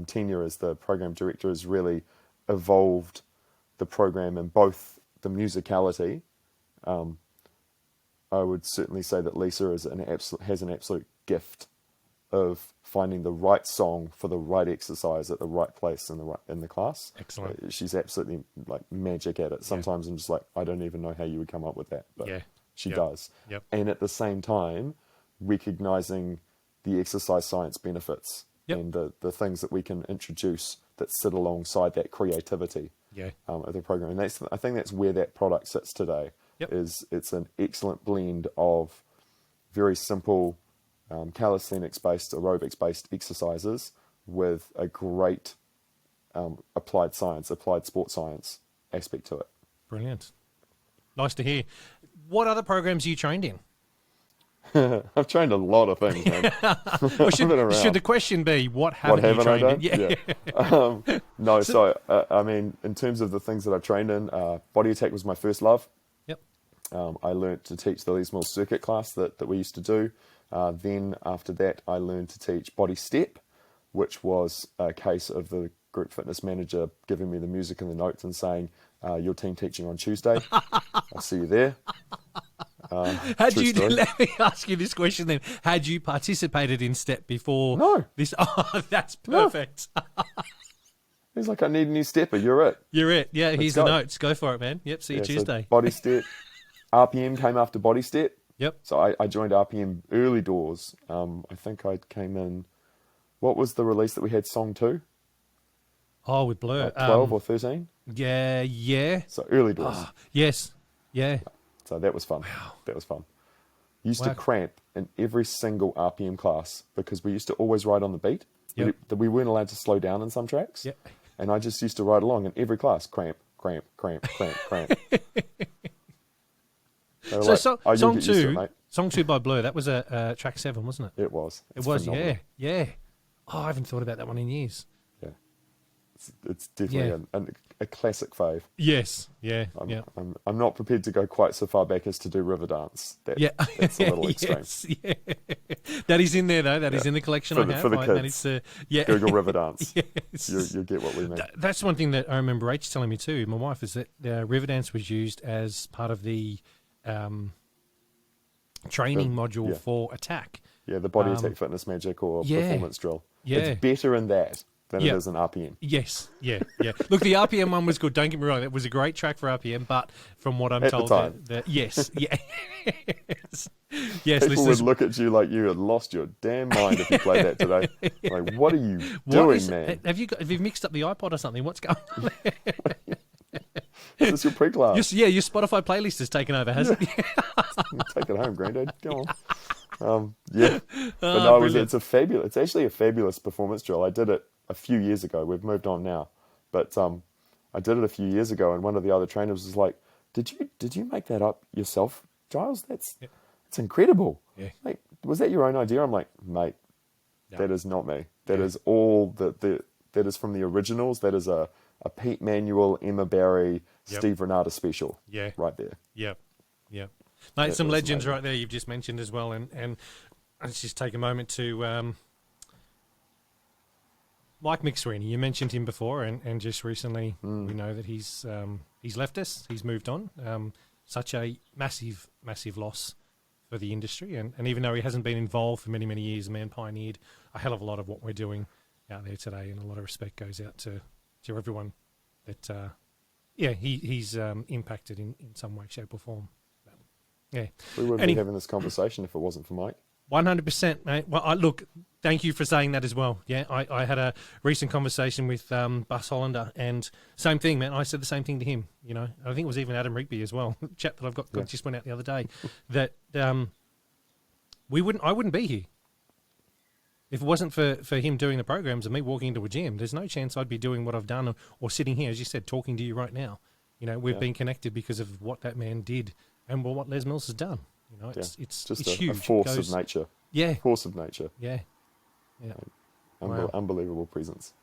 tenure as the program director has really evolved the program in both the musicality. I would certainly say that Lisa has an absolute gift of finding the right song for the right exercise at the right place in the class. Excellent. She's absolutely like magic at it. Sometimes I'm just like, I don't even know how you would come up with that, but she does. Yep. And at the same time, recognizing the exercise science benefits and the things that we can introduce that sit alongside that creativity of the program. And I think that's where that product sits today. Is it's an excellent blend of very simple calisthenics-based, aerobics-based exercises with a great applied sport science aspect to it. Brilliant. Nice to hear. What other programs are you trained in? I've trained a lot of things, man. Well, should the question be, what haven't you trained in? Yeah. No, so, I mean, in terms of the things that I've trained in, body attack was my first love. Yep. I learnt to teach the Les Mills circuit class that we used to do. Then after that, I learned to teach body step, which was a case of the group fitness manager giving me the music and the notes and saying, your team teaching on Tuesday. I'll see you there. Let me ask you this question then. Had you participated in step before? No. This? Oh, that's perfect. No. He's like, I need a new stepper. You're it. You're it. Yeah, here's the notes. Go for it, man. Yep, see you Tuesday. So body step. RPM came after body step. Yep. So I joined RPM early doors. I think I came in, what was the release that we had, song 2? Oh, with Blur. 12 or 13? Yeah. So early doors. Oh, yes. Yeah. So that was fun. Wow. That was fun. Used to cramp in every single RPM class because we used to always ride on the beat. Yep. We weren't allowed to slow down in some tracks. Yep. And I just used to ride along in every class. Cramp, cramp, cramp, cramp, cramp. So like, song 2 by Blur, that was a track 7, wasn't it? It was. It was, phenomenal. Yeah. Oh, I haven't thought about that one in years. Yeah. It's definitely a classic fave. Yes. Yeah. I'm not prepared to go quite so far back as to do Riverdance. That's a little extreme. Yeah. That is in there, though. That is in the collection I have. For the kids. Google Riverdance. Yes. You'll get what we mean. That's one thing that I remember Rach telling me too, my wife, is that Riverdance was used as part of the training module for attack. Yeah, the body attack fitness magic or performance drill. Yeah. It's better in that than it is in RPM. Yes, yeah. Look, the RPM one was good. Don't get me wrong; it was a great track for RPM. But from what I'm told, yes. People would look at you like you had lost your damn mind if you played that today. Like, what are you doing, man? Have you mixed up the iPod or something? What's going on there? Is this your pre-class? Your Spotify playlist has taken over, hasn't it? Take it home, Granddad. Go on. But no, it's actually a fabulous performance drill. I did it a few years ago. We've moved on now, but I did it a few years ago, and one of the other trainers was like, "Did you make that up yourself, Giles? It's incredible. Yeah. Like, was that your own idea?" I'm like, "Mate, that is not me. That is all that is from the originals. That is a Pete Manuel, Emma Barry, Steve Renata special. Right there. Yep. Mate, some legends right there you've just mentioned as well, and let's just take a moment to Mike McSweeney. You mentioned him before, and just recently we know that he's left us. He's moved on. Such a massive loss for the industry, and even though he hasn't been involved for many years, the man pioneered a hell of a lot of what we're doing out there today, and a lot of respect goes out to everyone that he's impacted in some way, shape or form. Yeah, we wouldn't be having this conversation if it wasn't for Mike. 100%, mate. Well, look, thank you for saying that as well. Yeah, I had a recent conversation with Bus Hollander, and same thing, man. I said the same thing to him. You know, I think it was even Adam Rigby as well. Chap that I've got just went out the other day. That I wouldn't be here. If it wasn't for him doing the programs and me walking into a gym, there's no chance I'd be doing what I've done or sitting here, as you said, talking to you right now. You know, we've been connected because of what that man did and what Les Mills has done. You know, it's just it's huge. a force of nature. Yeah. Force of nature. Yeah. Yeah. Unbelievable presence.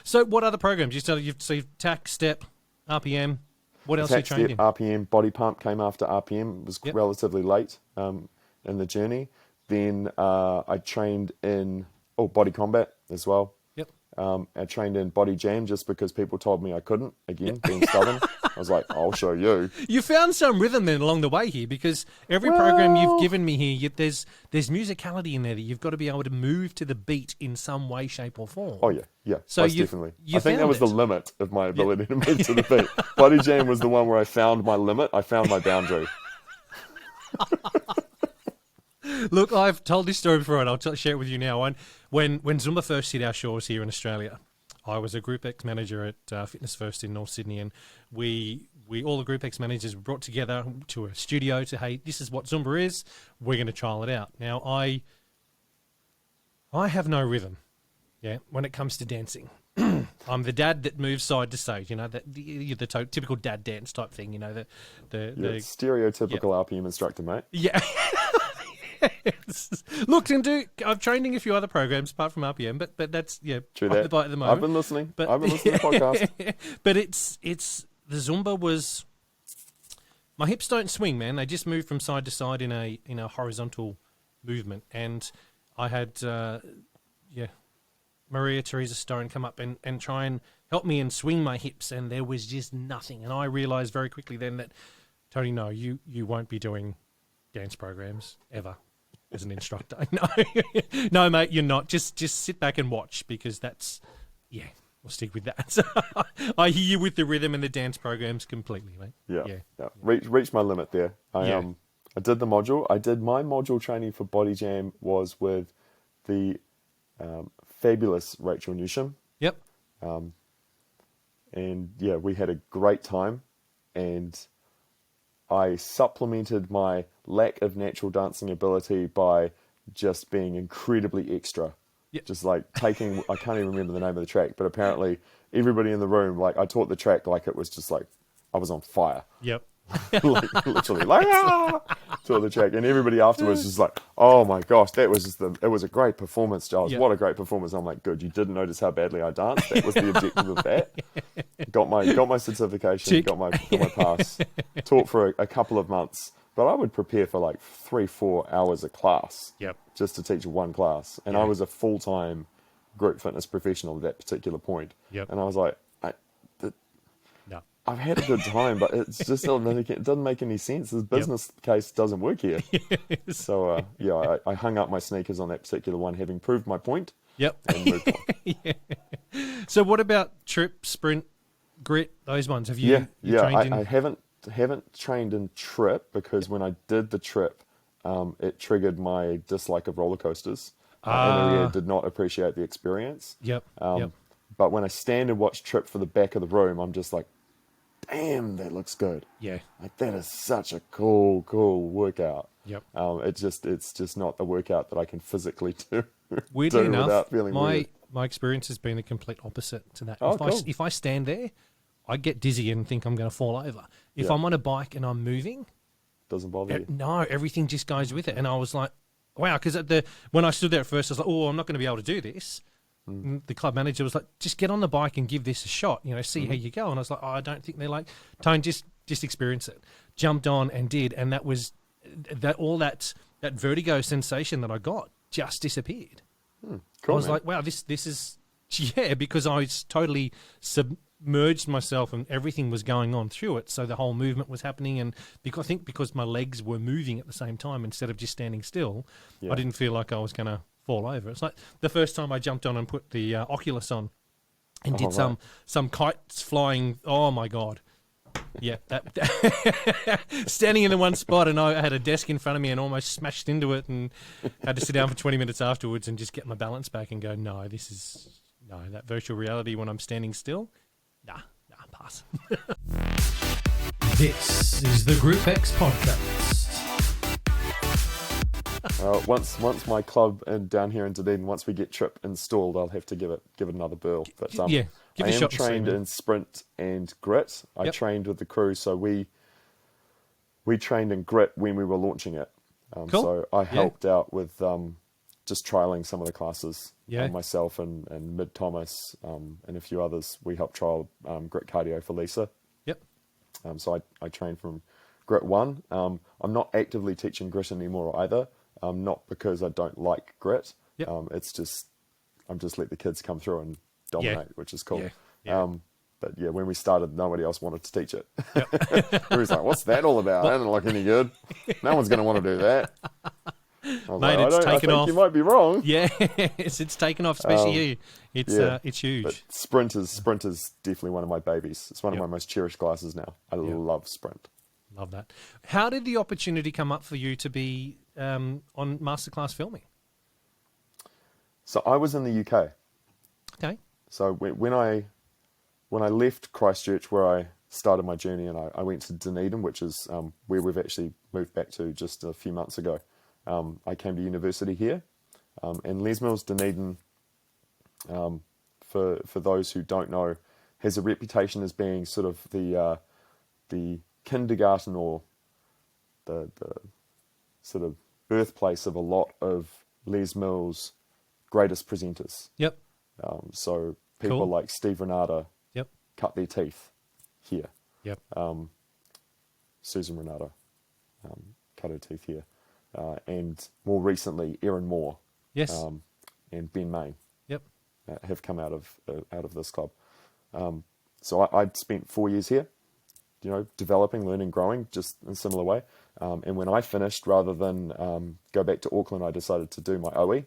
So what other programs? You've TAC, step, RPM. What else are you trained in? RPM, body pump came after RPM. It was relatively late in the journey. Then I trained in body combat as well. Yep. I trained in body jam just because people told me I couldn't. Again, being stubborn. I was like, I'll show you. You found some rhythm then along the way here, because every program you've given me here, there's musicality in there that you've got to be able to move to the beat in some way, shape, or form. Oh yeah, So most definitely. I think that was the limit of my ability to move to the beat. Body jam was the one where I found my limit. I found my boundary. Look, I've told this story before, and I'll share it with you now. When Zumba first hit our shores here in Australia, I was a Group X manager at Fitness First in North Sydney, and we all the Group X managers were brought together to a studio to, hey, this is what Zumba is. We're going to trial it out. Now, I have no rhythm, when it comes to dancing. I'm the dad that moves side to side, the typical dad dance type thing, the stereotypical RPM instructor, mate. Yeah. Look, I've trained in a few other programs apart from RPM, but that's True off that. the bite at the moment. I've been listening. I've been listening to podcasts. But it's the Zumba was, my hips don't swing, man. They just move from side to side in a horizontal movement. And I had Maria Teresa Stone come up and try and help me and swing my hips, and there was just nothing. And I realized very quickly then that, Tony, no, you won't be doing dance programs ever as an instructor. No, mate, you're not. Just sit back and watch, because that's, we'll stick with that. So I hear you with the rhythm and the dance programs completely, mate. Yeah. Reached my limit there. I did the module. I did my module training for body jam was with the fabulous Rachel Newsham. Yep. And we had a great time, and I supplemented my lack of natural dancing ability by just being incredibly extra. Yep. Just like taking, I can't even remember the name of the track, but apparently everybody in the room, like, I taught the track like it was just like I was on fire. Yep. Literally, taught the track, and everybody afterwards was like, "Oh my gosh, that was it was a great performance, Giles. What a great performance." I'm like, "Good, you didn't notice how badly I danced. That was the objective of that." Got my certification, got my pass. Taught for a couple of months, but I would prepare for like 3-4 hours a class. Yep. Just to teach one class, and I was a full-time group fitness professional at that particular point. Yep. And I was like, I've had a good time, but it's just it doesn't make any sense. This business case doesn't work here. Yes. So, I hung up my sneakers on that particular one, having proved my point. Yep. And moved on. So what about trip, sprint, grit, those ones? Have you trained in? I haven't trained in trip, because when I did the trip, it triggered my dislike of roller coasters. And I did not appreciate the experience. Yep. But when I stand and watch trip for the back of the room, I'm just like, damn, that looks good. Yeah. Like, that is such a cool workout. Yep. It's just not the workout that I can physically do. Weirdly enough, without feeling weird. My experience has been the complete opposite to that. Oh, cool. If I stand there, I get dizzy and think I'm going to fall over. If I'm on a bike and I'm moving, doesn't bother you. No, everything just goes with it. And I was like, wow, because when I stood there at first, I was like, oh, I'm not going to be able to do this. The club manager was like, just get on the bike and give this a shot, see how you go. And I was like, oh, I don't think they're like, Tone, just experience it. Jumped on and did, and that was that vertigo sensation that I got just disappeared. Cool, I was man. like, wow, this is, because I was totally submerged myself and everything was going on through it. So the whole movement was happening, and because my legs were moving at the same time instead of just standing still, I didn't feel like I was going to fall over. It's like the first time I jumped on and put the Oculus on and did some kites flying. Oh my God. Yeah, that standing in the one spot, and I had a desk in front of me and almost smashed into it, and had to sit down for 20 minutes afterwards and just get my balance back and go, no, that virtual reality when I'm standing still, nah, pass. This is the Group X podcast. Once my club down here in Dunedin, once we get Trip installed, I'll have to give it another burl. But Yeah, give I it a am shot and see, trained man. in sprint and grit. I Yep. trained with the crew, so we trained in grit when we were launching it. Cool. So I Yeah. helped out with just trialing some of the classes. Yeah. Myself and Mid Thomas and a few others, we helped trial grit cardio for Lisa. Yep. So I trained from Grit 1. I'm not actively teaching grit anymore either, not because I don't like grit. Yep. It's just, I'm just let the kids come through and dominate, which is cool. Yeah. Yeah. But yeah, when we started, nobody else wanted to teach it. Yep. It was like, what's that all about? That doesn't look any good. No one's going to want to do that. I was Mate, like, it's I taken think off. you might be wrong. Yeah, it's taken off, especially you. It's huge. But sprint is definitely one of my babies. It's one of Yep. my most cherished classes now. I love sprint. Love that. How did the opportunity come up for you to be on masterclass filming? So I was in the UK. Okay. So when I left Christchurch, where I started my journey, and I went to Dunedin, which is where we've actually moved back to just a few months ago. I came to university here, and Les Mills Dunedin, for those who don't know, has a reputation as being sort of the kindergarten or the sort of birthplace of a lot of Les Mills' greatest presenters. Yep. So people Cool. like Steve Renata Yep. cut their teeth here. Yep. Susan Renata cut her teeth here. And more recently, Erin Moore Yes. and Ben Main Yep. have come out of this club. So I'd spent 4 years here, developing, learning, growing, just in a similar way. And when I finished, rather than go back to Auckland, I decided to do my OE.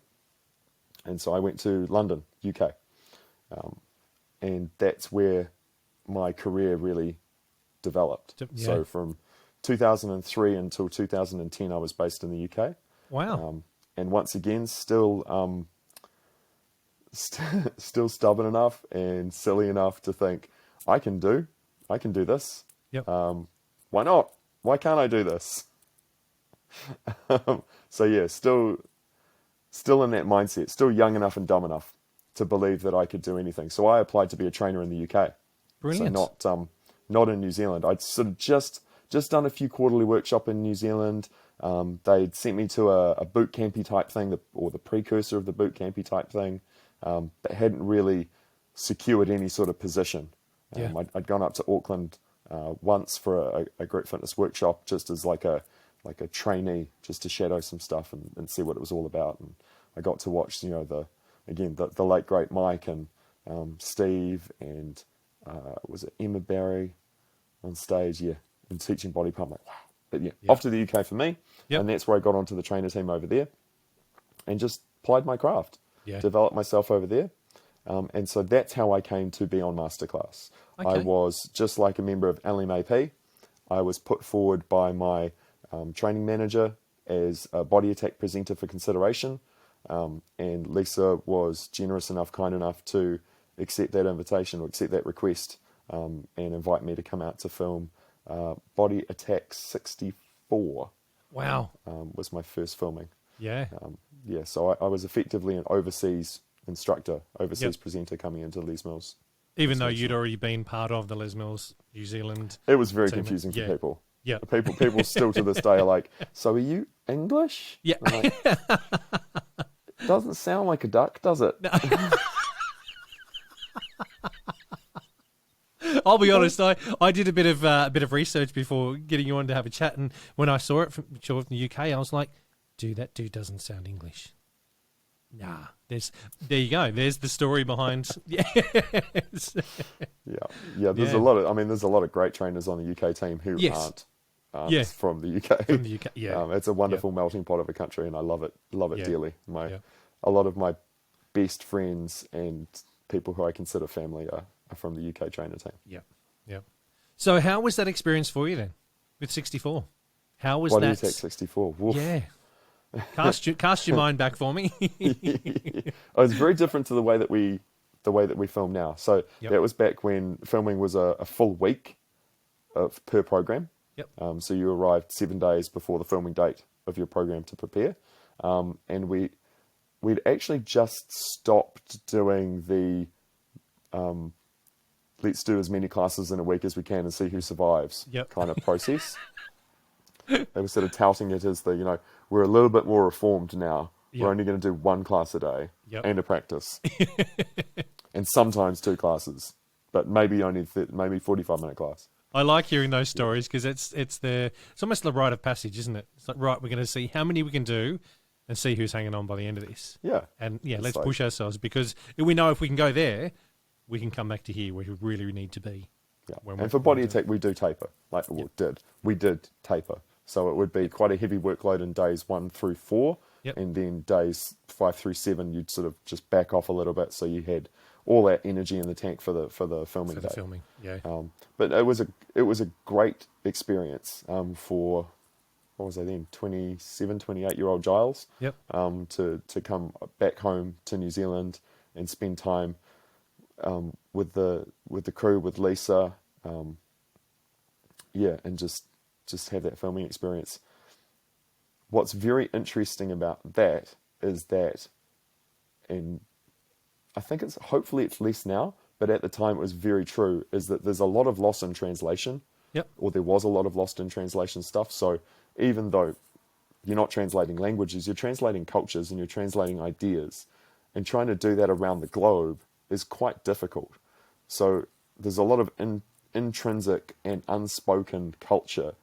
And so I went to London, UK. And that's where my career really developed. Yeah. So from 2003 until 2010, I was based in the UK. Wow. And once again, still stubborn enough and silly enough to think, I can do this. Yep. Why not? Why can't I do this? So yeah, still in that mindset, still young enough and dumb enough to believe that I could do anything. So I applied to be a trainer in the UK. Brilliant. So not in New Zealand. I'd sort of just done a few quarterly workshop in New Zealand. They'd sent me to a boot campy type thing, or the precursor of the boot campy type thing, but hadn't really secured any sort of position. Yeah. I'd gone up to Auckland once for a group fitness workshop, just as like a trainee, just to shadow some stuff and see what it was all about. And I got to watch, the late great Mike and Steve and was it Emma Barry on stage, and teaching body pump. I'm like, wow. But off to the UK for me. Yep. And that's where I got onto the trainer team over there and just plied my craft, developed myself over there. And so that's how I came to be on Masterclass. Okay. I was just like a member of LMAP. I was put forward by my training manager as a body attack presenter for consideration. And Lisa was generous enough, kind enough to accept that invitation or accept that request and invite me to come out to film Body Attack 64. Wow. Was my first filming. Yeah. So I was effectively an overseas instructor, overseas Yep. presenter coming into Les Mills. Even though you'd already been part of the Les Mills New Zealand. It was very team. confusing for Yeah. people. Yeah. People still to this day are like, so are you English? Yeah. I'm like, doesn't sound like a duck, does it? I'll be honest. I did a bit of research before getting you on to have a chat, and when I saw it from the UK, I was like, "Dude, that dude doesn't sound English." Nah, there you go. There's the story behind. Yes. Yeah. There's a lot of great trainers on the UK team who Yes. aren't from the UK. From the UK, yeah. It's a wonderful melting pot of a country, and I love it Yeah. dearly. Yeah. A lot of my best friends and people who I consider family are from the UK trainer team. Yeah, yeah. So, how was that experience for you then, with 64? How was Body that? Attack 64. Woof. Yeah. Cast your mind back for me. It was very different to the way that we film now. So Yep. that was back when filming was a full week per program. Yep. So you arrived 7 days before the filming date of your program to prepare. and we'd actually just stopped doing the let's do as many classes in a week as we can and see who survives kind of process. They were sort of touting it as we're a little bit more reformed now. Yep. We're only going to do one class a day and a practice. And sometimes 2 classes, but maybe only maybe 45-minute class. I like hearing those stories because it's almost the rite of passage, isn't it? It's like, right, we're going to see how many we can do and see who's hanging on by the end of this. Yeah. And let's push ourselves, because we know if we can go there, we can come back to here where we really need to be. Yeah. And for body attack, we do taper. We did taper. So it would be quite a heavy workload in days 1 through 4. Yep. And then days 5 through 7, you'd sort of just back off a little bit, so you had all that energy in the tank for the filming day. Filming, yeah. But it was a great experience for, what was I then, 27, 28-year-old Giles. Yep. To come back home to New Zealand and spend time with the crew, with Lisa, and just have that filming experience. What's very interesting about that is that, and I think hopefully it's less now, but at the time it was very true, is that there's a lot of loss in translation. Yep. Or there was a lot of lost in translation stuff. So even though you're not translating languages, you're translating cultures and you're translating ideas. And trying to do that around the globe is quite difficult. So there's a lot of intrinsic and unspoken culture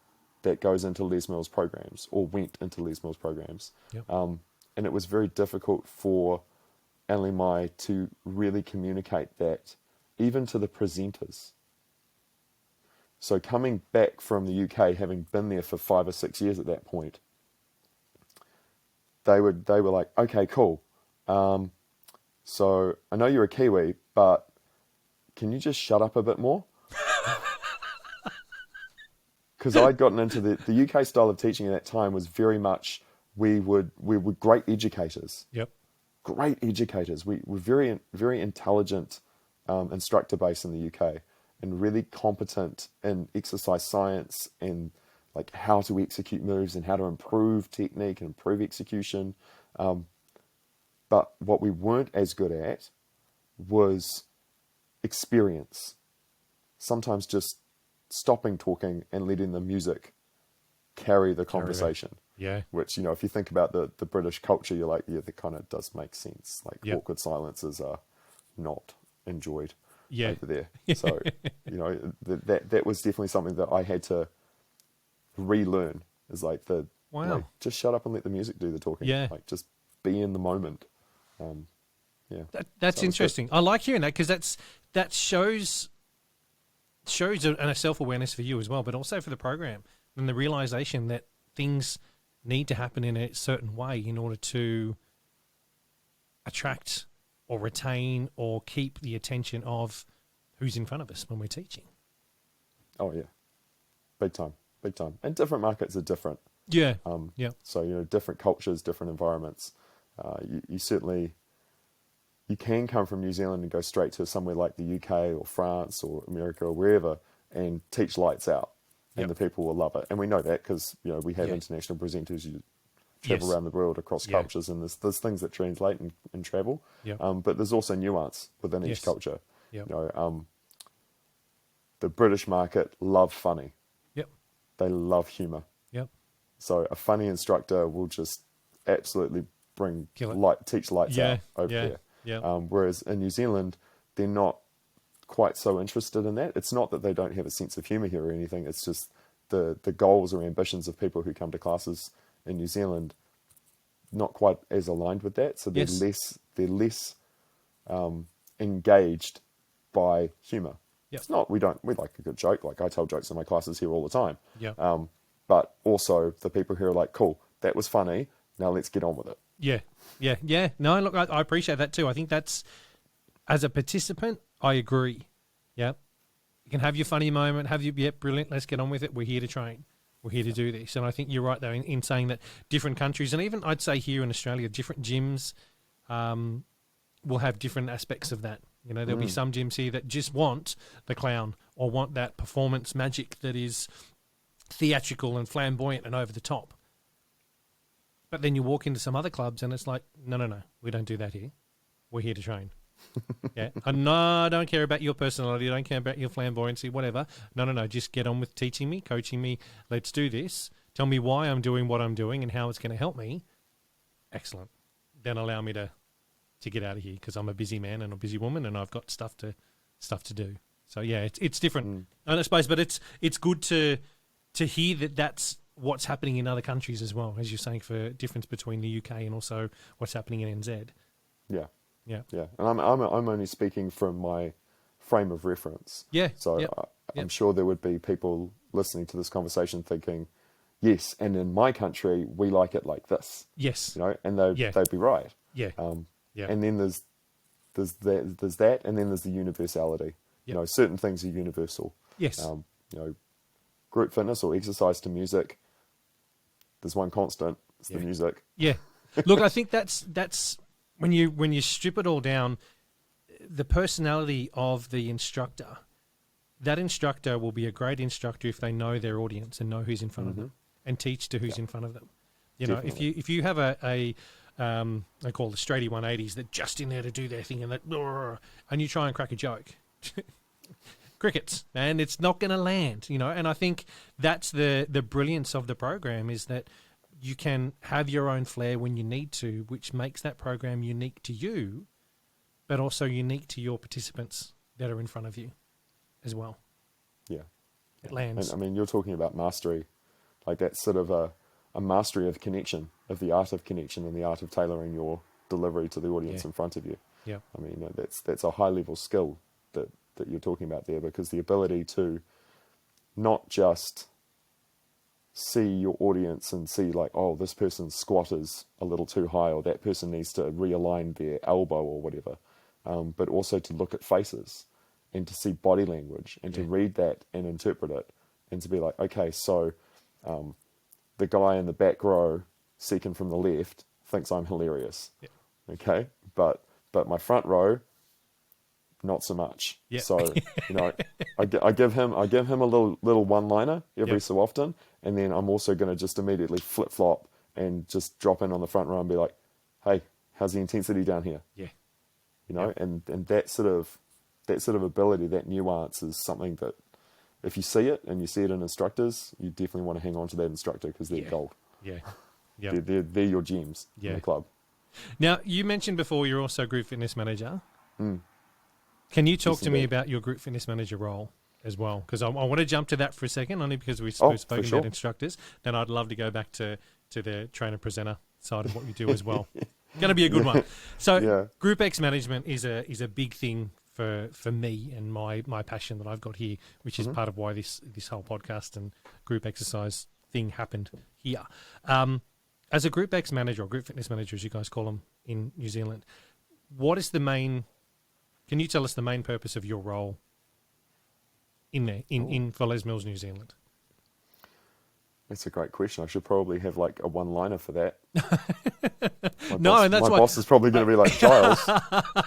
that goes into Les Mills programs, or went into Les Mills programs. Yep. And it was very difficult for LMI to really communicate that, even to the presenters. So coming back from the UK, having been there for 5 or 6 years at that point, they were like, okay, cool. So I know you're a Kiwi, but can you just shut up a bit more? Because I'd gotten into the UK style of teaching at that time was very much, we were great educators. Yep. Great educators. We were very, very intelligent instructor base in the UK, and really competent in exercise science and like how to execute moves and how to improve technique and improve execution. But what we weren't as good at was experience. Sometimes just stopping talking and letting the music carry the conversation. Yeah. Which, if you think about the British culture, you're like, yeah, that kind of does make sense. Like awkward silences are not enjoyed over there. So, that was definitely something that I had to relearn, is like just shut up and let the music do the talking. Yeah. Like just be in the moment. That's interesting. I like hearing that, because that shows a self-awareness for you as well, but also for the program, and the realization that things need to happen in a certain way in order to attract or retain or keep the attention of who's in front of us when we're teaching. Oh yeah, big time. And different markets are different. Yeah. So different cultures, different environments. You certainly, you can come from New Zealand and go straight to somewhere like the UK or France or America or wherever and teach lights out, and the people will love it. And we know that because we have international presenters. You travel around the world across cultures, and there's things that translate and travel. But there's also nuance within each culture. The British market love funny. They love humour. So a funny instructor will just absolutely teach lights out over there. Whereas in New Zealand, they're not quite so interested in that. It's not that they don't have a sense of humour here or anything. It's just the goals or ambitions of people who come to classes in New Zealand not quite as aligned with that. So they're less engaged by humour. It's not, we like a good joke. Like I tell jokes in my classes here all the time. But also the people who are like, cool, that was funny. Now let's get on with it. Yeah. No, look, I appreciate that too. I think that's, as a participant, I agree. Yeah. You can have your funny moment, brilliant, let's get on with it. We're here to train. We're here to do this. And I think you're right, though, in saying that different countries, and even I'd say here in Australia, different gyms will have different aspects of that. There'll be some gyms here that just want the clown or want that performance magic that is theatrical and flamboyant and over the top. But then you walk into some other clubs and it's like, no, we don't do that here. We're here to train. Yeah. And no, I don't care about your personality. I don't care about your flamboyancy, whatever. No. Just get on with teaching me, coaching me. Let's do this. Tell me why I'm doing what I'm doing and how it's going to help me. Excellent. Then allow me to get out of here because I'm a busy man and a busy woman and I've got stuff to do. So yeah, it's different, I suppose, but it's good to hear that that's what's happening in other countries as well, as you're saying, for difference between the UK and also what's happening in NZ. Yeah. Yeah. Yeah. And I'm only speaking from my frame of reference. Yeah. So I'm sure there would be people listening to this conversation thinking, yes, and in my country we like it like this. Yes. And they'd be right. Yeah. And then there's that, and then there's the universality. Yep. Certain things are universal. Yes. Group fitness or exercise to music. There's one constant. It's the music. Yeah. Look, I think that's when you strip it all down, the personality of the instructor. That instructor will be a great instructor if they know their audience and know who's in front of them and teach to who's in front of them. Definitely. If you have a they call the straighty 180s that just in there to do their thing and you try and crack a joke. Crickets, man, it's not going to land, and I think that's the brilliance of the program is that you can have your own flair when you need to, which makes that program unique to you, but also unique to your participants that are in front of you as well. Yeah. It lands. And, I mean, you're talking about mastery, like that's sort of a mastery of connection, of the art of connection and the art of tailoring your delivery to the audience in front of you. Yeah. I mean, that's a high level skill that you're talking about there, because the ability to not just see your audience and see like, oh, this person's squat is a little too high, or that person needs to realign their elbow or whatever, but also to look at faces and to see body language and to read that and interpret it and to be like, okay, so the guy in the back row, second from the left, thinks I'm hilarious. Yeah. Okay, but my front row, not so much. Yeah. So I give him a little one-liner every so often, and then I'm also going to just immediately flip-flop and just drop in on the front row and be like, hey, how's the intensity down here? Yeah. And that sort of ability, that nuance is something that if you see it and you see it in instructors, you definitely want to hang on to that instructor because they're gold. Yeah. Yeah. They're your gems in the club. Now, you mentioned before you're also a group fitness manager. Can you talk to me about your group fitness manager role as well? Because I want to jump to that for a second, only because we've spoken about instructors. Then I'd love to go back to the trainer-presenter side of what you do as well. Going to be a good one. So Group X management is a big thing for me and my passion that I've got here, which is part of why this whole podcast and group exercise thing happened here. As a Group X manager, or Group Fitness manager as you guys call them in New Zealand, what is can you tell us the main purpose of your role in there, for Les Mills New Zealand? That's a great question. I should probably have like a one-liner for that. My boss is probably going to be like,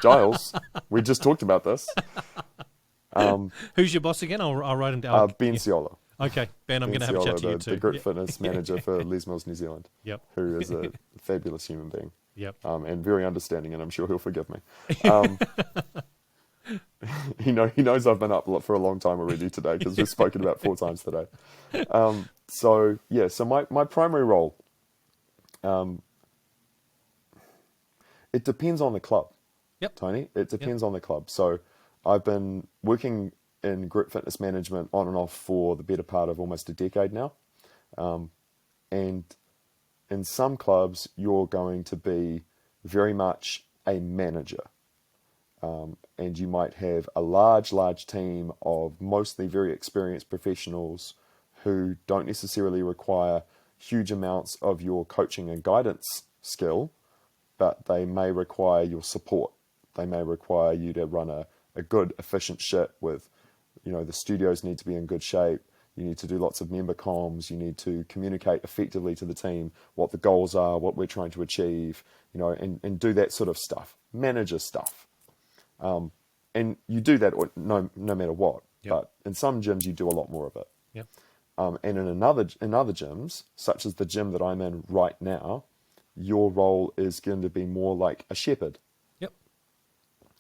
Giles, we just talked about this. Who's your boss again? I'll write him down. Ben Ciola. Okay, Ben, I'm going to have a chat to you too. The group fitness manager for Les Mills New Zealand. Yep. Who is a fabulous human being. Yep. And very understanding, and I'm sure he'll forgive me. He knows I've been up for a long time already today because we've spoken about 4 times today. So my primary role, it depends on the club. Yep. Tony, it depends on the club. So I've been working in group fitness management on and off for the better part of almost a decade now. And in some clubs, you're going to be very much a manager. And you might have a large team of mostly very experienced professionals who don't necessarily require huge amounts of your coaching and guidance skill, but they may require your support. They may require you to run a good, efficient shit with, the studios need to be in good shape. You need to do lots of member comms. You need to communicate effectively to the team what the goals are, what we're trying to achieve, and do that sort of stuff, manager stuff. And you do that no matter what. Yep. But in some gyms, you do a lot more of it. Yep. And in other gyms, such as the gym that I'm in right now, your role is going to be more like a shepherd. Yep.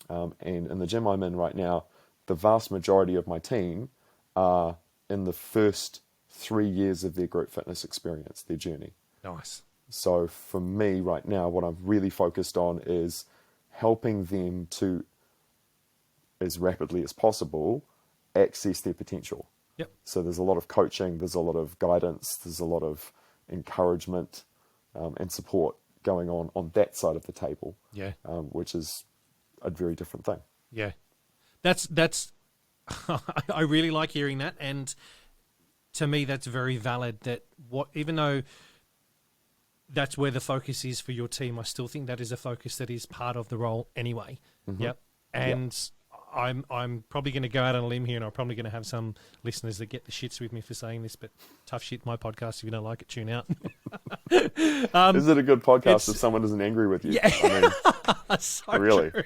And in the gym I'm in right now, the vast majority of my team are in the first 3 years of their group fitness experience, their journey. Nice. So for me right now, what I'm really focused on is helping them to, as rapidly as possible, access their potential. Yep. So there's a lot of coaching, there's a lot of guidance, there's a lot of encouragement and support going on that side of the table. Yeah. Which is a very different thing. Yeah. That's I really like hearing that, and to me that's very valid. That even though that's where the focus is for your team, I still think that is a focus that is part of the role anyway. Mm-hmm. Yep. And I'm probably going to go out on a limb here, and I'm probably going to have some listeners that get the shits with me for saying this, but tough shit, my podcast. If you don't like it, tune out. Is it a good podcast if someone isn't angry with you? Yeah. I mean, so really? True.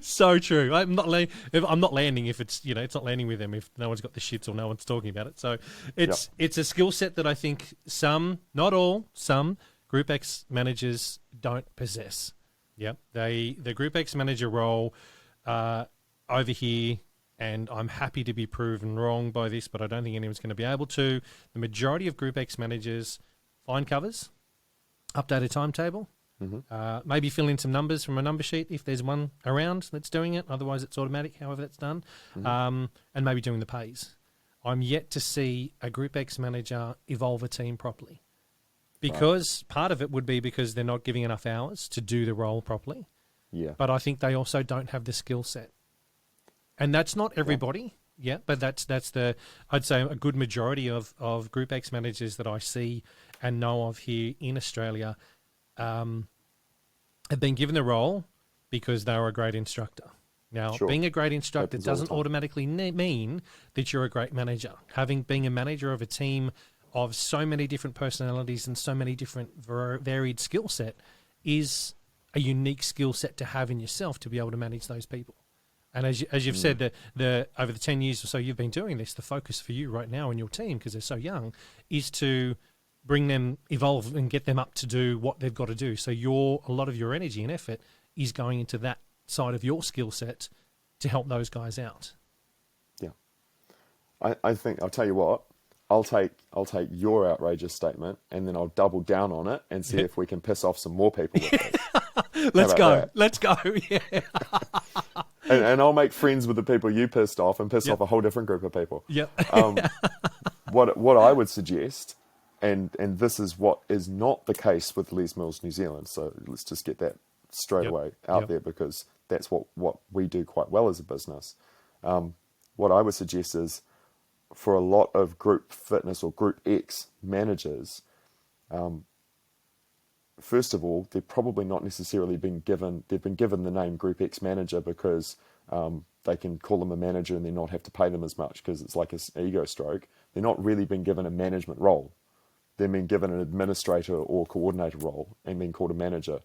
So true. I'm not landing if it's, it's not landing with them if no one's got the shits or no one's talking about it. So it's a skill set that I think some, not all, some Group X managers don't possess. Yep. The Group X manager role over here, and I'm happy to be proven wrong by this, but I don't think anyone's going to be able to. The majority of Group X managers find covers, update a timetable, maybe fill in some numbers from a number sheet if there's one around that's doing it. Otherwise, it's automatic, however that's done, and maybe doing the pays. I'm yet to see a Group X manager evolve a team properly, because part of it would be because they're not giving enough hours to do the role properly. Yeah. But I think they also don't have the skill set. And that's not everybody, but that's I'd say a good majority of Group X managers that I see and know of here in Australia have been given the role because they were a great instructor. Now, being a great instructor doesn't automatically mean that you're a great manager. Being a manager of a team of so many different personalities and so many different varied skill set is a unique skill set to have in yourself to be able to manage those people. And as you've said, over the 10 years or so you've been doing this, the focus for you right now and your team, because they're so young, is to bring them, evolve and get them up to do what they've got to do. So a lot of your energy and effort is going into that side of your skill set to help those guys out. Yeah. I think, I'll tell you what, I'll take your outrageous statement and then I'll double down on it and see if we can piss off some more people with it. Let's go. Yeah. And I'll make friends with the people you pissed off and piss off a whole different group of people. Yep. What I would suggest, and this is what is not the case with Les Mills New Zealand, so let's just get that straight away out there, because that's what we do quite well as a business. What I would suggest is, for a lot of group fitness or Group X managers, first of all, they've probably not necessarily been given the name Group X manager because they can call them a manager and then not have to pay them as much because it's like an ego stroke. They're not really been given a management role. They've been given an administrator or coordinator role and been called a manager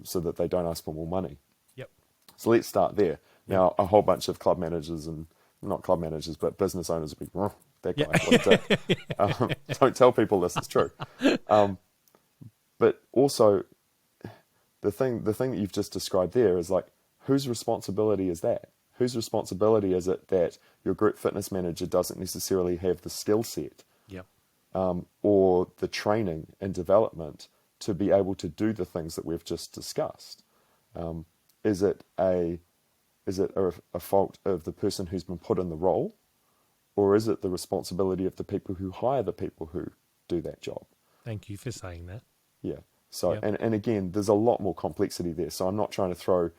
so that they don't ask for more money. Yep. So let's start there. Now, a whole bunch of club managers and not club managers, but business owners will be, oh, that guy, what a dick. Don't tell people this, it's true. But also, the thing that you've just described there is like, whose responsibility is that? Whose responsibility is it that your group fitness manager doesn't necessarily have the skill set or the training and development to be able to do the things that we've just discussed? Is it a fault of the person who's been put in the role, or is it the responsibility of the people who hire the people who do that job? Thank you for saying that. Yeah. So, and again, there's a lot more complexity there. So I'm not trying to throw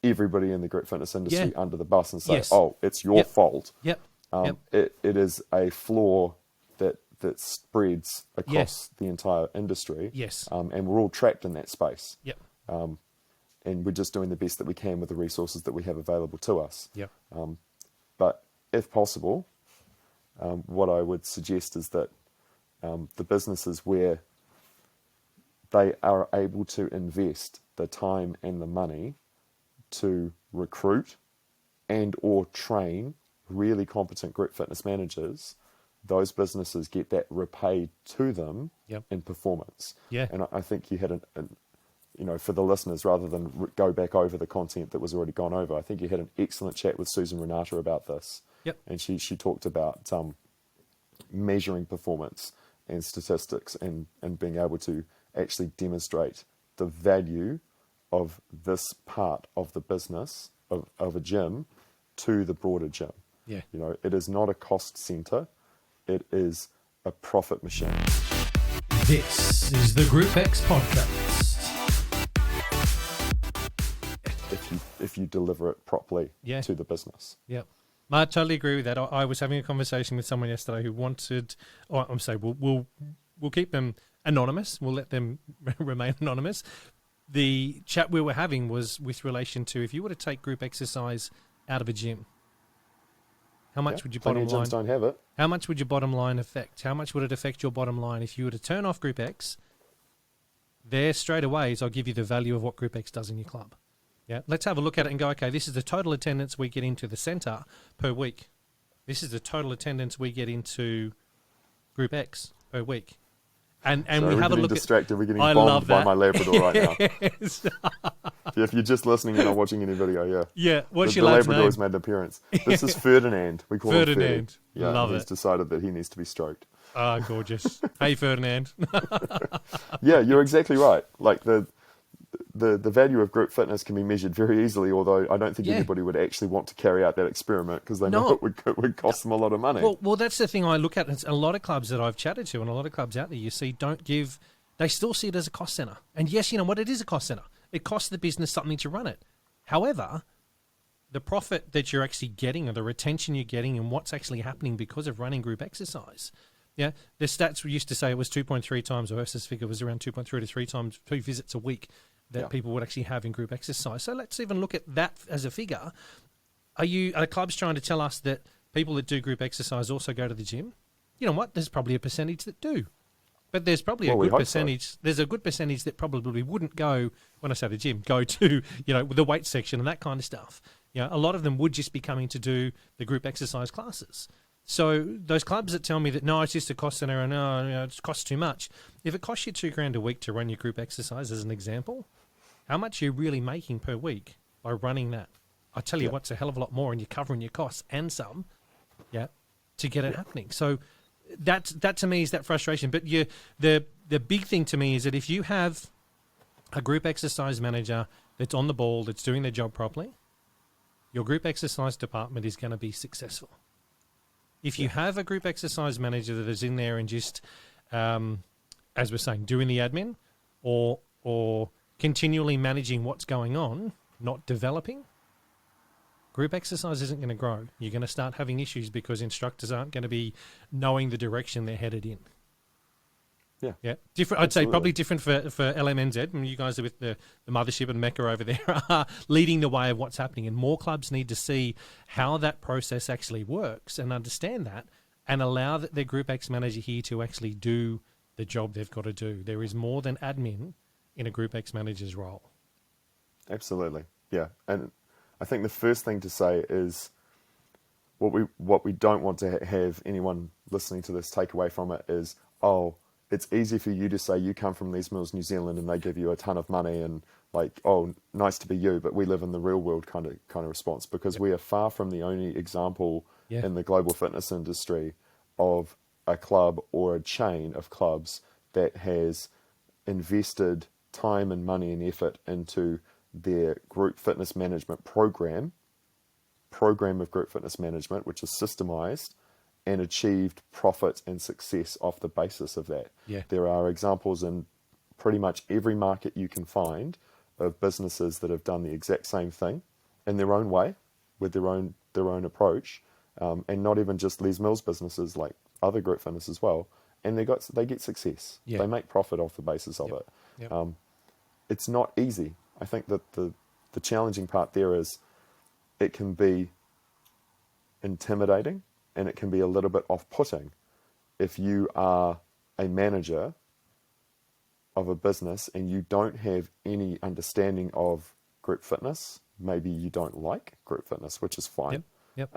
everybody in the group fitness industry under the bus and say, oh, it's your fault. Yep. It is a flaw that spreads across the entire industry. Yes. And we're all trapped in that space. Yep. And we're just doing the best that we can with the resources that we have available to us. Yep. But if possible, what I would suggest is that the businesses where they are able to invest the time and the money to recruit and or train really competent group fitness managers, those businesses get that repaid to them Yep. in performance. Yeah. And I think you had for the listeners, rather than go back over the content that was already gone over, I think you had an excellent chat with Susan Renata about this. Yep. And she talked about measuring performance and statistics and being able to actually demonstrate the value of this part of the business of a gym to the broader gym. Yeah. It is not a cost center. It is a profit machine. This is the Group X podcast. If you deliver it properly to the business. Yep. I totally agree with that. I was having a conversation with someone yesterday who wanted, or I'm saying we'll keep them anonymous. We'll let them remain anonymous. The chat we were having was with relation to if you were to take group exercise out of a gym, how much would your bottom line? Gyms don't have it. How much would your bottom line affect? How much would it affect your bottom line if you were to turn off Group X? There straight away is I'll give you the value of what Group X does in your club. Yeah, let's have a look at it and go, okay, this is the total attendance we get into the centre per week. This is the total attendance we get into Group X per week. And we have a look distracted. We're getting I bombed love by that. my Labrador right now. Yes. If you're just listening and not watching any video, Yeah, what's the your lad's Labrador name? has made an appearance. This is Ferdinand. We call him Ferdinand. Ferdy. Yeah, Love he's it. decided that he needs to be stroked. Ah, gorgeous. Hey, Ferdinand. Yeah, you're exactly right. Like the value of group fitness can be measured very easily, although I don't think anybody would actually want to carry out that experiment because they know it would cost them a lot of money. Well, that's the thing I look at. It's a lot of clubs that I've chatted to and a lot of clubs out there you see they still see it as a cost centre. And yes, you know what, it is a cost centre. It costs the business something to run it. However, the profit that you're actually getting or the retention you're getting and what's actually happening because of running group exercise. Yeah, the stats used to say it was 2.3 times, or Ursa's figure was around 2.3 to 3 times 2 visits a week that people would actually have in group exercise. So let's even look at that as a figure. Are clubs trying to tell us that people that do group exercise also go to the gym? You know what? There's probably a percentage that do. But there's probably a good percentage. So. There's a good percentage that probably wouldn't go, when I say the gym, go to, the weight section and that kind of stuff. A lot of them would just be coming to do the group exercise classes. So those clubs that tell me that, no, it's just a cost center and no, it costs too much. If it costs you $2,000 a week to run your group exercise as an example, how much are you really making per week by running that? I tell you what's a hell of a lot more, and you're covering your costs and some, to get it happening. So that to me is that frustration. But the big thing to me is that if you have a group exercise manager that's on the ball, that's doing their job properly, your group exercise department is going to be successful. If you have a group exercise manager that is in there and just, as we're saying, doing the admin or continually managing what's going on, not developing, group exercise isn't going to grow. You're going to start having issues because instructors aren't going to be knowing the direction they're headed in. Yeah. Different. I'd say probably different for LMNZ. And you guys are with the mothership and Mecca over there are leading the way of what's happening. And more clubs need to see how that process actually works and understand that and allow their Group X manager here to actually do the job they've got to do. There is more than admin in a Group X manager's role. Absolutely. Yeah. And I think the first thing to say is what we don't want to have anyone listening to this take away from it is, it's easy for you to say you come from Les Mills, New Zealand, and they give you a ton of money and like, nice to be you, but we live in the real world kind of response because we are far from the only example in the global fitness industry of a club or a chain of clubs that has invested time and money and effort into their group fitness management program of group fitness management, which is systemized and achieved profit and success off the basis of that. Yeah. There are examples in pretty much every market you can find of businesses that have done the exact same thing in their own way with their own approach, and not even just Les Mills businesses, like other group fitness as well. And they get success. Yeah. They make profit off the basis of it. Yep. It's not easy. I think that the challenging part there is it can be intimidating and it can be a little bit off-putting if you are a manager of a business and you don't have any understanding of group fitness. Maybe you don't like group fitness, which is fine. Yep.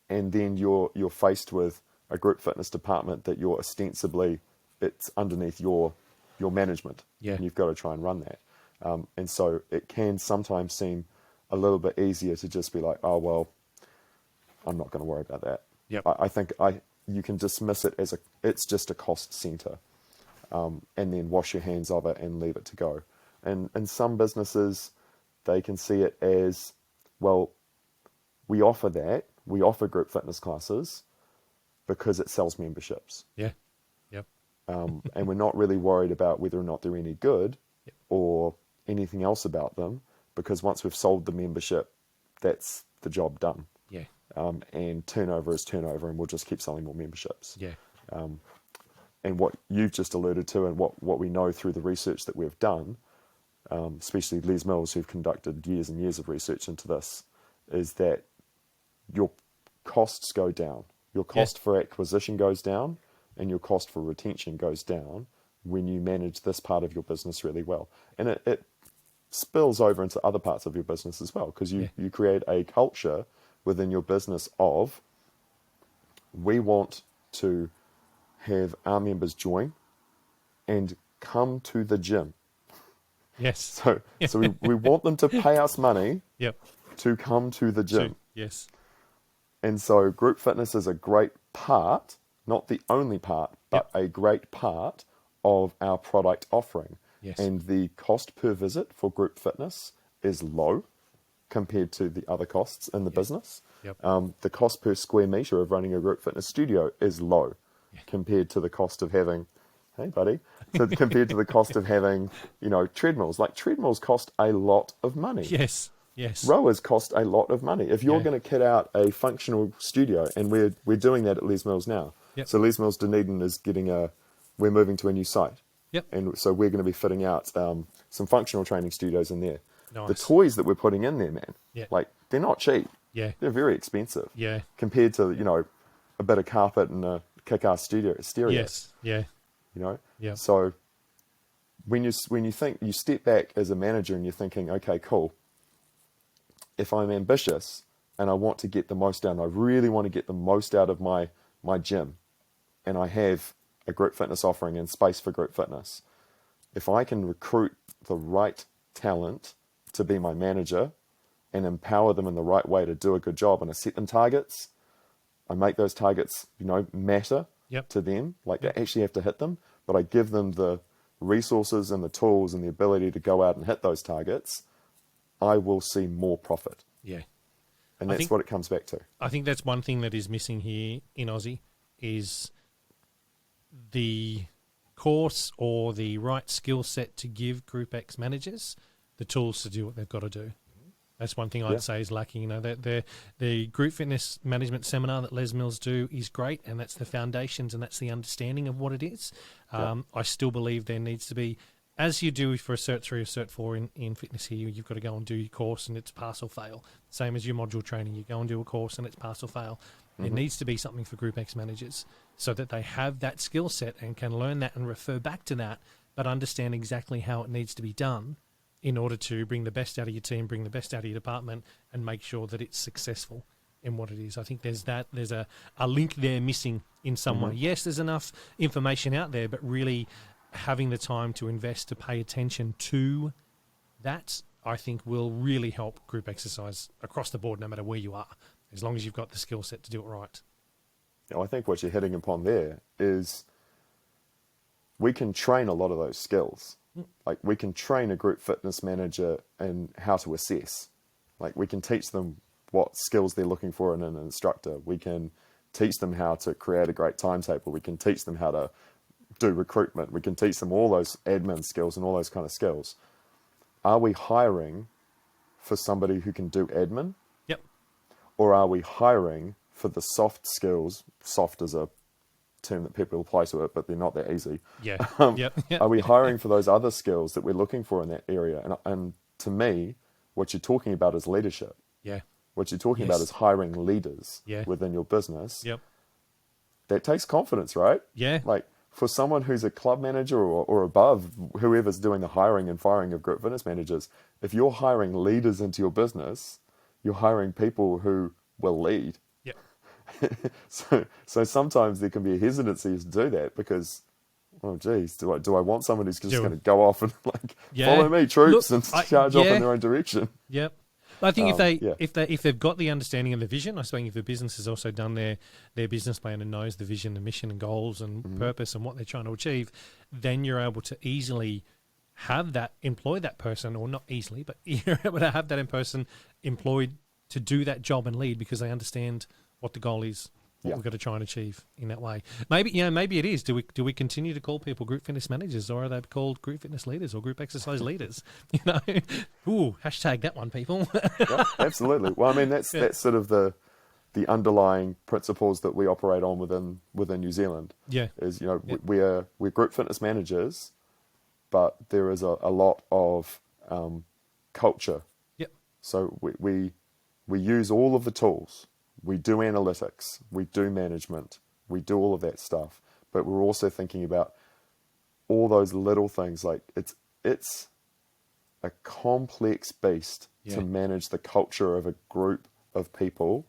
And then you're faced with a group fitness department that you're ostensibly, it's underneath your management. Yeah. And you've got to try and run that. And so it can sometimes seem a little bit easier to just be like, oh, well, I'm not going to worry about that. Yep. I think you can dismiss it as it's just a cost center, and then wash your hands of it and leave it to go. And in some businesses, they can see it as, well, we offer group fitness classes because it sells memberships. Yeah. Yep. And we're not really worried about whether or not they're any good Yep. or anything else about them, because once we've sold the membership, that's the job done. Yeah. And turnover is turnover, and we'll just keep selling more memberships. Yeah. And what you've just alluded to, and what we know through the research that we've done, especially Les Mills, who've conducted years and years of research into this, is that your costs go down. Your cost for acquisition goes down, and your cost for retention goes down when you manage this part of your business really well. And it spills over into other parts of your business as well, because you create a culture within your business of, we want to have our members join and come to the gym. Yes. So we want them to pay us money Yep. to come to the gym. Yes. And so group fitness is a great part, not the only part, but a great part of our product offering. Yes. And the cost per visit for group fitness is low compared to the other costs in the business. Yep. The cost per square meter of running a group fitness studio is low compared to the cost of having, hey buddy, so compared to the cost of having, treadmills. Like, treadmills cost a lot of money. Yes. Yes. Rowers cost a lot of money. If you're going to kit out a functional studio, and we're doing that at Les Mills now. Yep. So Les Mills Dunedin is we're moving to a new site. Yep. And so we're going to be fitting out some functional training studios in there. Nice. The toys that we're putting in there, man, they're not cheap. Yeah. They're very expensive. Yeah. Compared to, a bit of carpet and a kick-ass stereo. Yes. Yeah. Yeah. So when you think, you step back as a manager and you're thinking, okay, cool. If I'm ambitious and I want to get the most out, and I really want to get the most out of my gym, and I have a group fitness offering and space for group fitness, if I can recruit the right talent to be my manager and empower them in the right way to do a good job, and I set them targets, I make those targets, matter to them, like they actually have to hit them, but I give them the resources and the tools and the ability to go out and hit those targets, I will see more profit. Yeah. And that's what it comes back to. I think that's one thing that is missing here in Aussie is the course or the right skill set to give Group X managers the tools to do what they've got to do. That's one thing I'd say is lacking. The group fitness management seminar that Les Mills do is great, and that's the foundations and that's the understanding of what it is. I still believe there needs to be, as you do for a Cert 3 or Cert 4 in fitness here, you've got to go and do your course and it's pass or fail. Same as your module training. You go and do a course and it's pass or fail. There needs to be something for Group X managers so that they have that skill set and can learn that and refer back to that, but understand exactly how it needs to be done in order to bring the best out of your team, bring the best out of your department, and make sure that it's successful in what it is. I think there's a link there missing in some way. Yes, there's enough information out there, but really having the time to invest, to pay attention to that, I think will really help group exercise across the board, no matter where you are, as long as you've got the skill set to do it right. I think what you're hitting upon there is we can train a lot of those skills. Like, we can train a group fitness manager in how to assess. Like, we can teach them what skills they're looking for in an instructor. We can teach them how to create a great timetable. We can teach them how to do recruitment. We can teach them all those admin skills and all those kind of skills. Are we hiring for somebody who can do admin? Yep. Or are we hiring for the soft skills? Soft is a term that people apply to it, but they're not that easy. Yeah. Yep. Are we hiring for those other skills that we're looking for in that area? And to me, what you're talking about is leadership. Yeah. What you're talking about is hiring leaders within your business. Yep. That takes confidence, right? Yeah. Like, for someone who's a club manager or above, whoever's doing the hiring and firing of group fitness managers, if you're hiring leaders into your business, you're hiring people who will lead. Yep. So sometimes there can be a hesitancy to do that because, oh geez, do I want someone who's just going to go off and like follow me, troops, and charge off in their own direction? Yep. I think if they've got the understanding and the vision, I suppose if the business has also done their business plan and knows the vision, the mission, and goals and purpose and what they're trying to achieve, then you're able to easily employ that person, or not easily, but you're able to have that person employed to do that job and lead because they understand what the goal is, what we've got to try and achieve in that way. Maybe it is. Do we continue to call people group fitness managers, or are they called group fitness leaders or group exercise leaders? Ooh, hashtag that one, people. Yeah, absolutely. Well, I mean, that's sort of the underlying principles that we operate on within New Zealand. Yeah, is we're group fitness managers, but there is a lot of culture. Yep. So we use all of the tools. We do analytics, we do management, we do all of that stuff, but we're also thinking about all those little things. Like it's a complex beast to manage the culture of a group of people,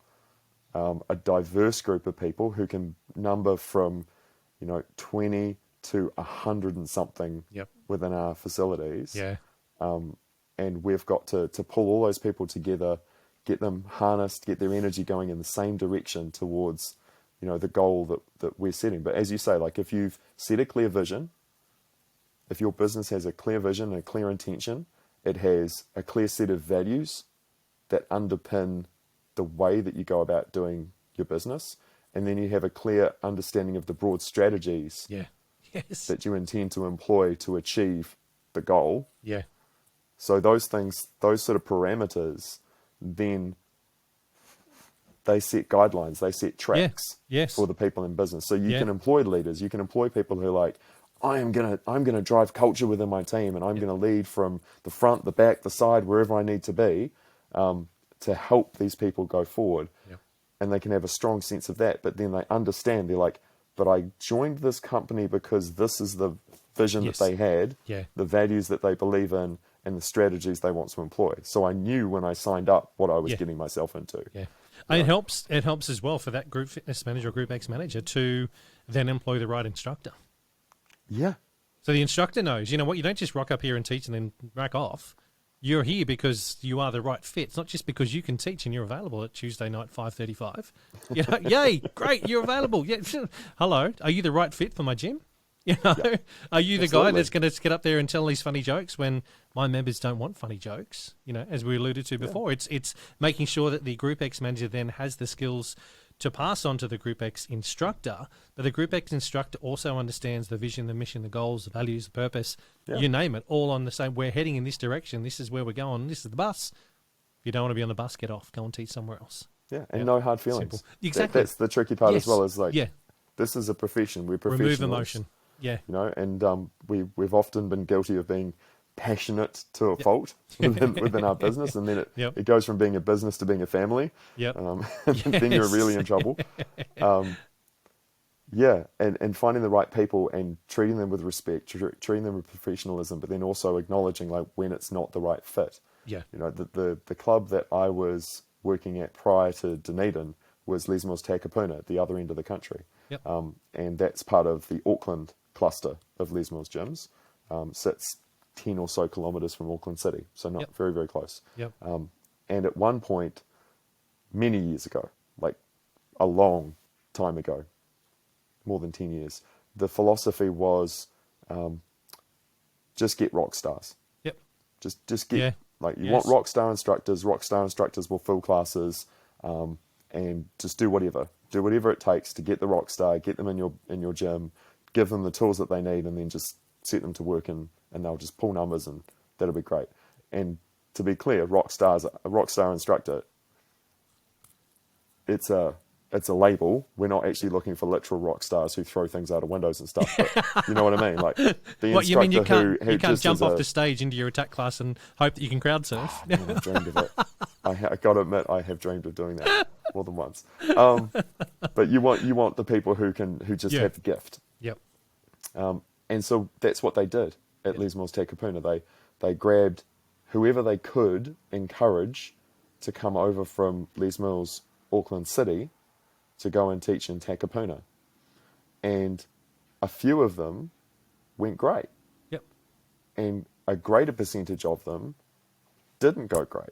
a diverse group of people who can number from 20 to 100 and something within our facilities. Yeah. And we've got to pull all those people together, get them harnessed, get their energy going in the same direction towards, the goal that we're setting. But as you say, like if you've set a clear vision, if your business has a clear vision and a clear intention, it has a clear set of values that underpin the way that you go about doing your business, and then you have a clear understanding of the broad strategies that you intend to employ to achieve the goal. Yeah. So those things, those sort of parameters, then they set guidelines, they set tracks for the people in business. So you can employ leaders, you can employ people who are like, I'm gonna drive culture within my team, and I'm gonna lead from the front, the back, the side, wherever I need to be, to help these people go forward. Yep. And they can have a strong sense of that. But then they understand, they're like, but I joined this company because this is the vision that they had, the values that they believe in, and the strategies they want to employ. So I knew when I signed up what I was getting myself into. Yeah. And it helps as well for that group fitness manager or group X manager to then employ the right instructor. Yeah. So the instructor knows, you don't just rock up here and teach and then rack off. You're here because you are the right fit. It's not just because you can teach and you're available at Tuesday night, 5:35. Yay, great, you're available. Yeah, hello, are you the right fit for my gym? Are you the guy that's going to get up there and tell these funny jokes when my members don't want funny jokes? As we alluded to before, it's making sure that the Group X manager then has the skills to pass on to the Group X instructor, but the Group X instructor also understands the vision, the mission, the goals, the values, the purpose, you name it, all on the same. We're heading in this direction. This is where we're going. This is the bus. If you don't want to be on the bus, get off. Go and teach somewhere else. Yeah, and no hard feelings. Simple. Exactly. That's the tricky part as well. Is like, this is a profession. We're professionals. Remove emotion. Yeah. And we've often been guilty of being passionate to a fault within our business, and then it goes from being a business to being a family. And then you're really in trouble. And finding the right people and treating them with respect, treating them with professionalism, but then also acknowledging like when it's not the right fit. The club that I was working at prior to Dunedin was Les Mills Takapuna at the other end of the country. And that's part of the Auckland cluster of Les Mills gyms. Sits 10 or so kilometres from Auckland City, so not very, very close. And at one point, many years ago, like a long time ago, more than 10 years, the philosophy was just get rock stars. Just get, you want rock star instructors will fill classes, and just do whatever it takes to get the rock star, get them in your gym, give them the tools that they need, and then just set them to work and they'll just pull numbers and that'll be great. And to be clear, a rock star instructor, it's a label. We're not actually looking for literal rock stars who throw things out of windows and stuff. But you know what I mean? Like the what, you mean you can't just jump off the stage into your attack class and hope that you can crowd surf? I've dreamed of it. I got to admit, I have dreamed of doing that more than once. But you want the people who just have the gift. And so that's what they did at Les Mills Takapuna. They grabbed whoever they could encourage to come over from Les Mills Auckland City to go and teach in Takapuna. And a few of them went great. Yep. And a greater percentage of them didn't go great.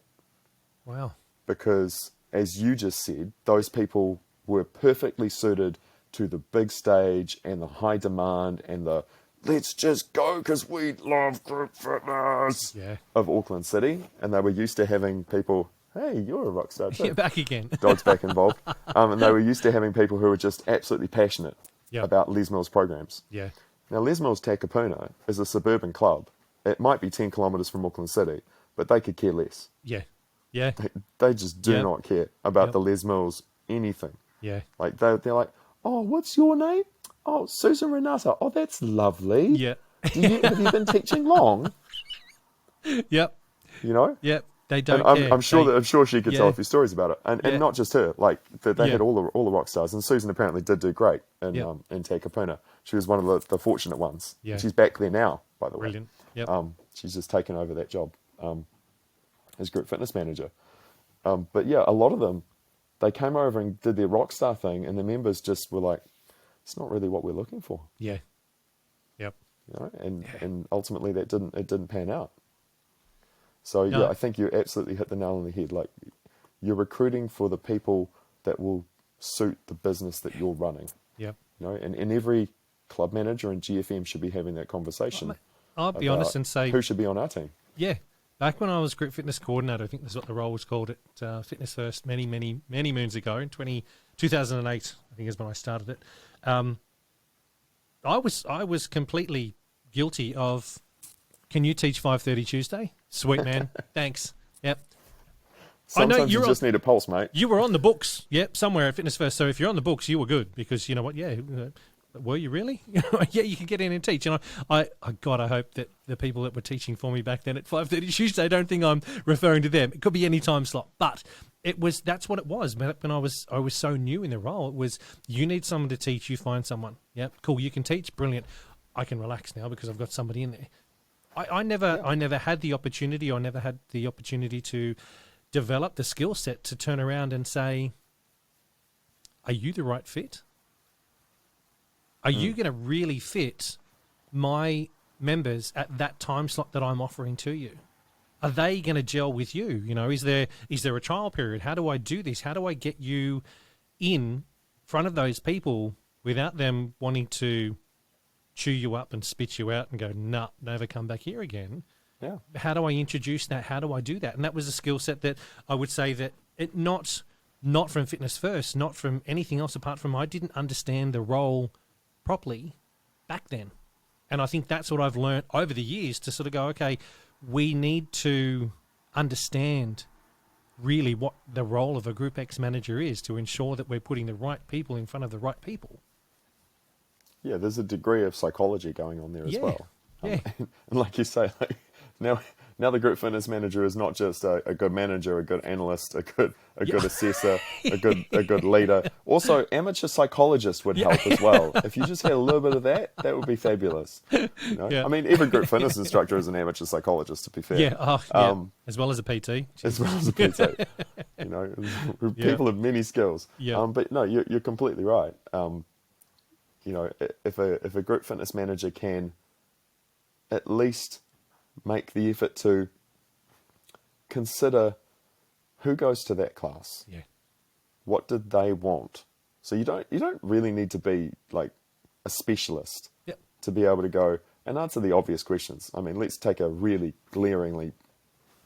Wow. Because, as you just said, those people were perfectly suited to the big stage and the high demand and the let's just go because we love group fitness of Auckland City. And they were used to having people, hey, you're a rock star too. Yeah, back again. Dog's back involved. And they were used to having people who were just absolutely passionate about Les Mills programs. Yeah. Now, Les Mills Takapuna is a suburban club. It might be 10 kilometres from Auckland City, but they could care less. Yeah. Yeah. They just do not care about the Les Mills anything. Yeah. Like they're like, oh, what's your name? Oh, Susan Renata. Oh, that's lovely. Yeah. Have you been teaching long? Yep. You know? Yep. They don't and care. I'm sure she could tell a few stories about it. And not just her. Like they had all the rock stars. And Susan apparently did do great in Takapuna. She was one of the fortunate ones. Yeah. She's back there now, by the way. Brilliant. Yep. She's just taken over that job as group fitness manager. But yeah, a lot of them, they came over and did their rock star thing, and the members just were like, it's not really what we're looking for. Yeah. Yep. You know, and ultimately it didn't pan out. So yeah, I think you absolutely hit the nail on the head. Like, you're recruiting for the people that will suit the business that you're running. Yep. You know, and every club manager and GFM should be having that conversation. I'll be honest and say, who should be on our team. Yeah. Back when I was group fitness coordinator, I think that's what the role was called at Fitness First many moons ago, in 2008, I think is when I started it. I was completely guilty of, can you teach 5:30 Tuesday? Sweet, man. Thanks. Yep. Sometimes I know you just need a pulse, mate. You were on the books, yep, somewhere at Fitness First. So if you're on the books, you were good, because you know what? Yeah, were you really? Yeah, you can get in and teach. And I hope that the people that were teaching for me back then at 5:30 Tuesday don't think I'm referring to them. It could be any time slot, but that's what it was. When I was so new in the role, it was, you need someone to teach, you find someone. Yep, cool. You can teach, brilliant. I can relax now because I've got somebody in there. I never had the opportunity. I never had the opportunity to develop the skill set to turn around and say, are you the right fit? Are you going to really fit my members at that time slot that I'm offering to you? Are they going to gel with you? You know, is there a trial period? How do I do this? How do I get you in front of those people without them wanting to chew you up and spit you out and go, nah, never come back here again? Yeah. How do I introduce that? How do I do that? And that was a skill set that I would say that it not from Fitness First, not from anything else apart from I didn't understand the role properly back then. And I think that's what I've learned over the years, to sort of go, okay, we need to understand really what the role of a Group X manager is to ensure that we're putting the right people in front of the right people. Yeah, there's a degree of psychology going on there as well. Yeah. And like you say, like, now the group fitness manager is not just a good manager, a good analyst, a good assessor, a good leader. Also, amateur psychologist would help as well. If you just had a little bit of that would be fabulous. You know? Yeah. I mean, every group fitness instructor is an amateur psychologist, to be fair. Yeah, as well as a PT. As well as a PT. You know, people of many skills. Yeah. But no, you're completely right. You know, if a group fitness manager can at least make the effort to consider who goes to that class. Yeah. What did they want? So you don't really need to be like a specialist to be able to go and answer the obvious questions. I mean, let's take a really glaringly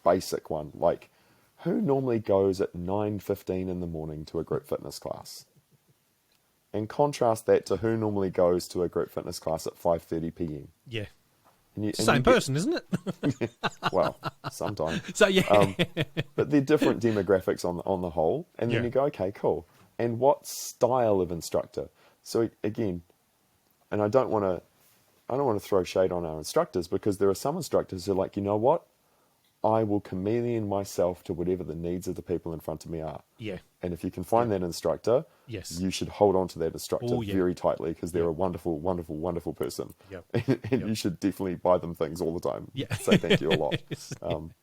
basic one, like who normally goes at 9:15 in the morning to a group fitness class? And contrast that to who normally goes to a group fitness class at 5:30 p.m. Yeah. And Same person, isn't it? Well, sometimes. So yeah. But they're different demographics on the whole. And then you go, okay, cool. And what style of instructor? So again, and I don't want to throw shade on our instructors, because there are some instructors who are like, you know what? I will chameleon myself to whatever the needs of the people in front of me are. Yeah. And if you can find that instructor, you should hold on to that instructor very tightly, because they're a wonderful, wonderful, wonderful person. Yep. And you should definitely buy them things all the time. Yeah. Say thank you a lot,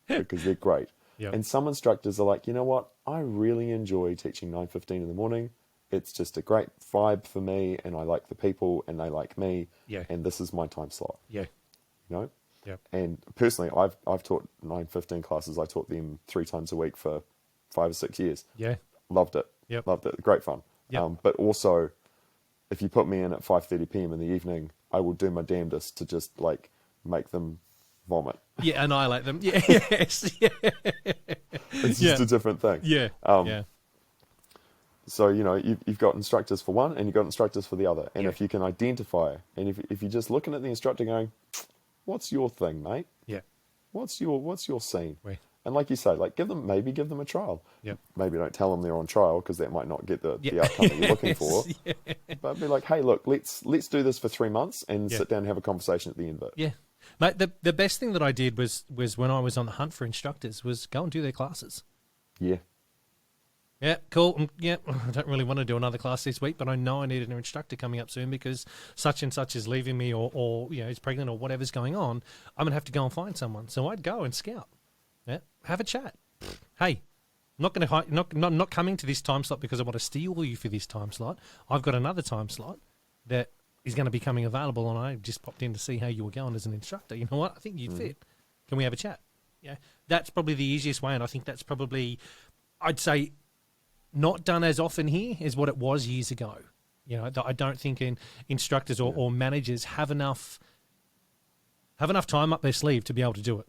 because they're great. Yep. And some instructors are like, you know what? I really enjoy teaching 9:15 in the morning, it's just a great vibe for me, and I like the people, and they like me, Yeah. and this is my time slot. Yeah. You know? Yep. And personally, I've taught 9:15 classes. I taught them 3 times a week for 5 or 6 years. Yeah. Loved it. Yep. Loved it. Great fun. Yep. But also, if you put me in at 5:30 p.m. in the evening, I will do my damnedest to just like make them vomit. Yeah, annihilate them. Yeah, yes, yeah. It's just a different thing. Yeah, yeah. So, you know, you've got instructors for one and you've got instructors for the other. And if you can identify, and if you're just looking at the instructor going, what's your thing, mate? Yeah. What's your scene? Right. And like you say, like give them a trial. Yep. Maybe don't tell them they're on trial because that might not get the outcome that you're looking for. Yeah. But be like, hey, look, let's do this for 3 months and sit down and have a conversation at the end of it. Yeah. Mate, the best thing that I did was when I was on the hunt for instructors was go and do their classes. Yeah. Yeah, cool. Yeah, I don't really want to do another class this week, but I know I need an instructor coming up soon because such and such is leaving me or you know, is pregnant or whatever's going on. I'm going to have to go and find someone. So I'd go and scout. Yeah, have a chat. Hey, I'm not coming to this time slot because I want to steal you for this time slot. I've got another time slot that is going to be coming available, and I just popped in to see how you were going as an instructor. You know what? I think you'd fit. Can we have a chat? Yeah, that's probably the easiest way, and I think that's probably, I'd say, not done as often here as what it was years ago. You know, I don't think instructors or managers have enough time up their sleeve to be able to do it.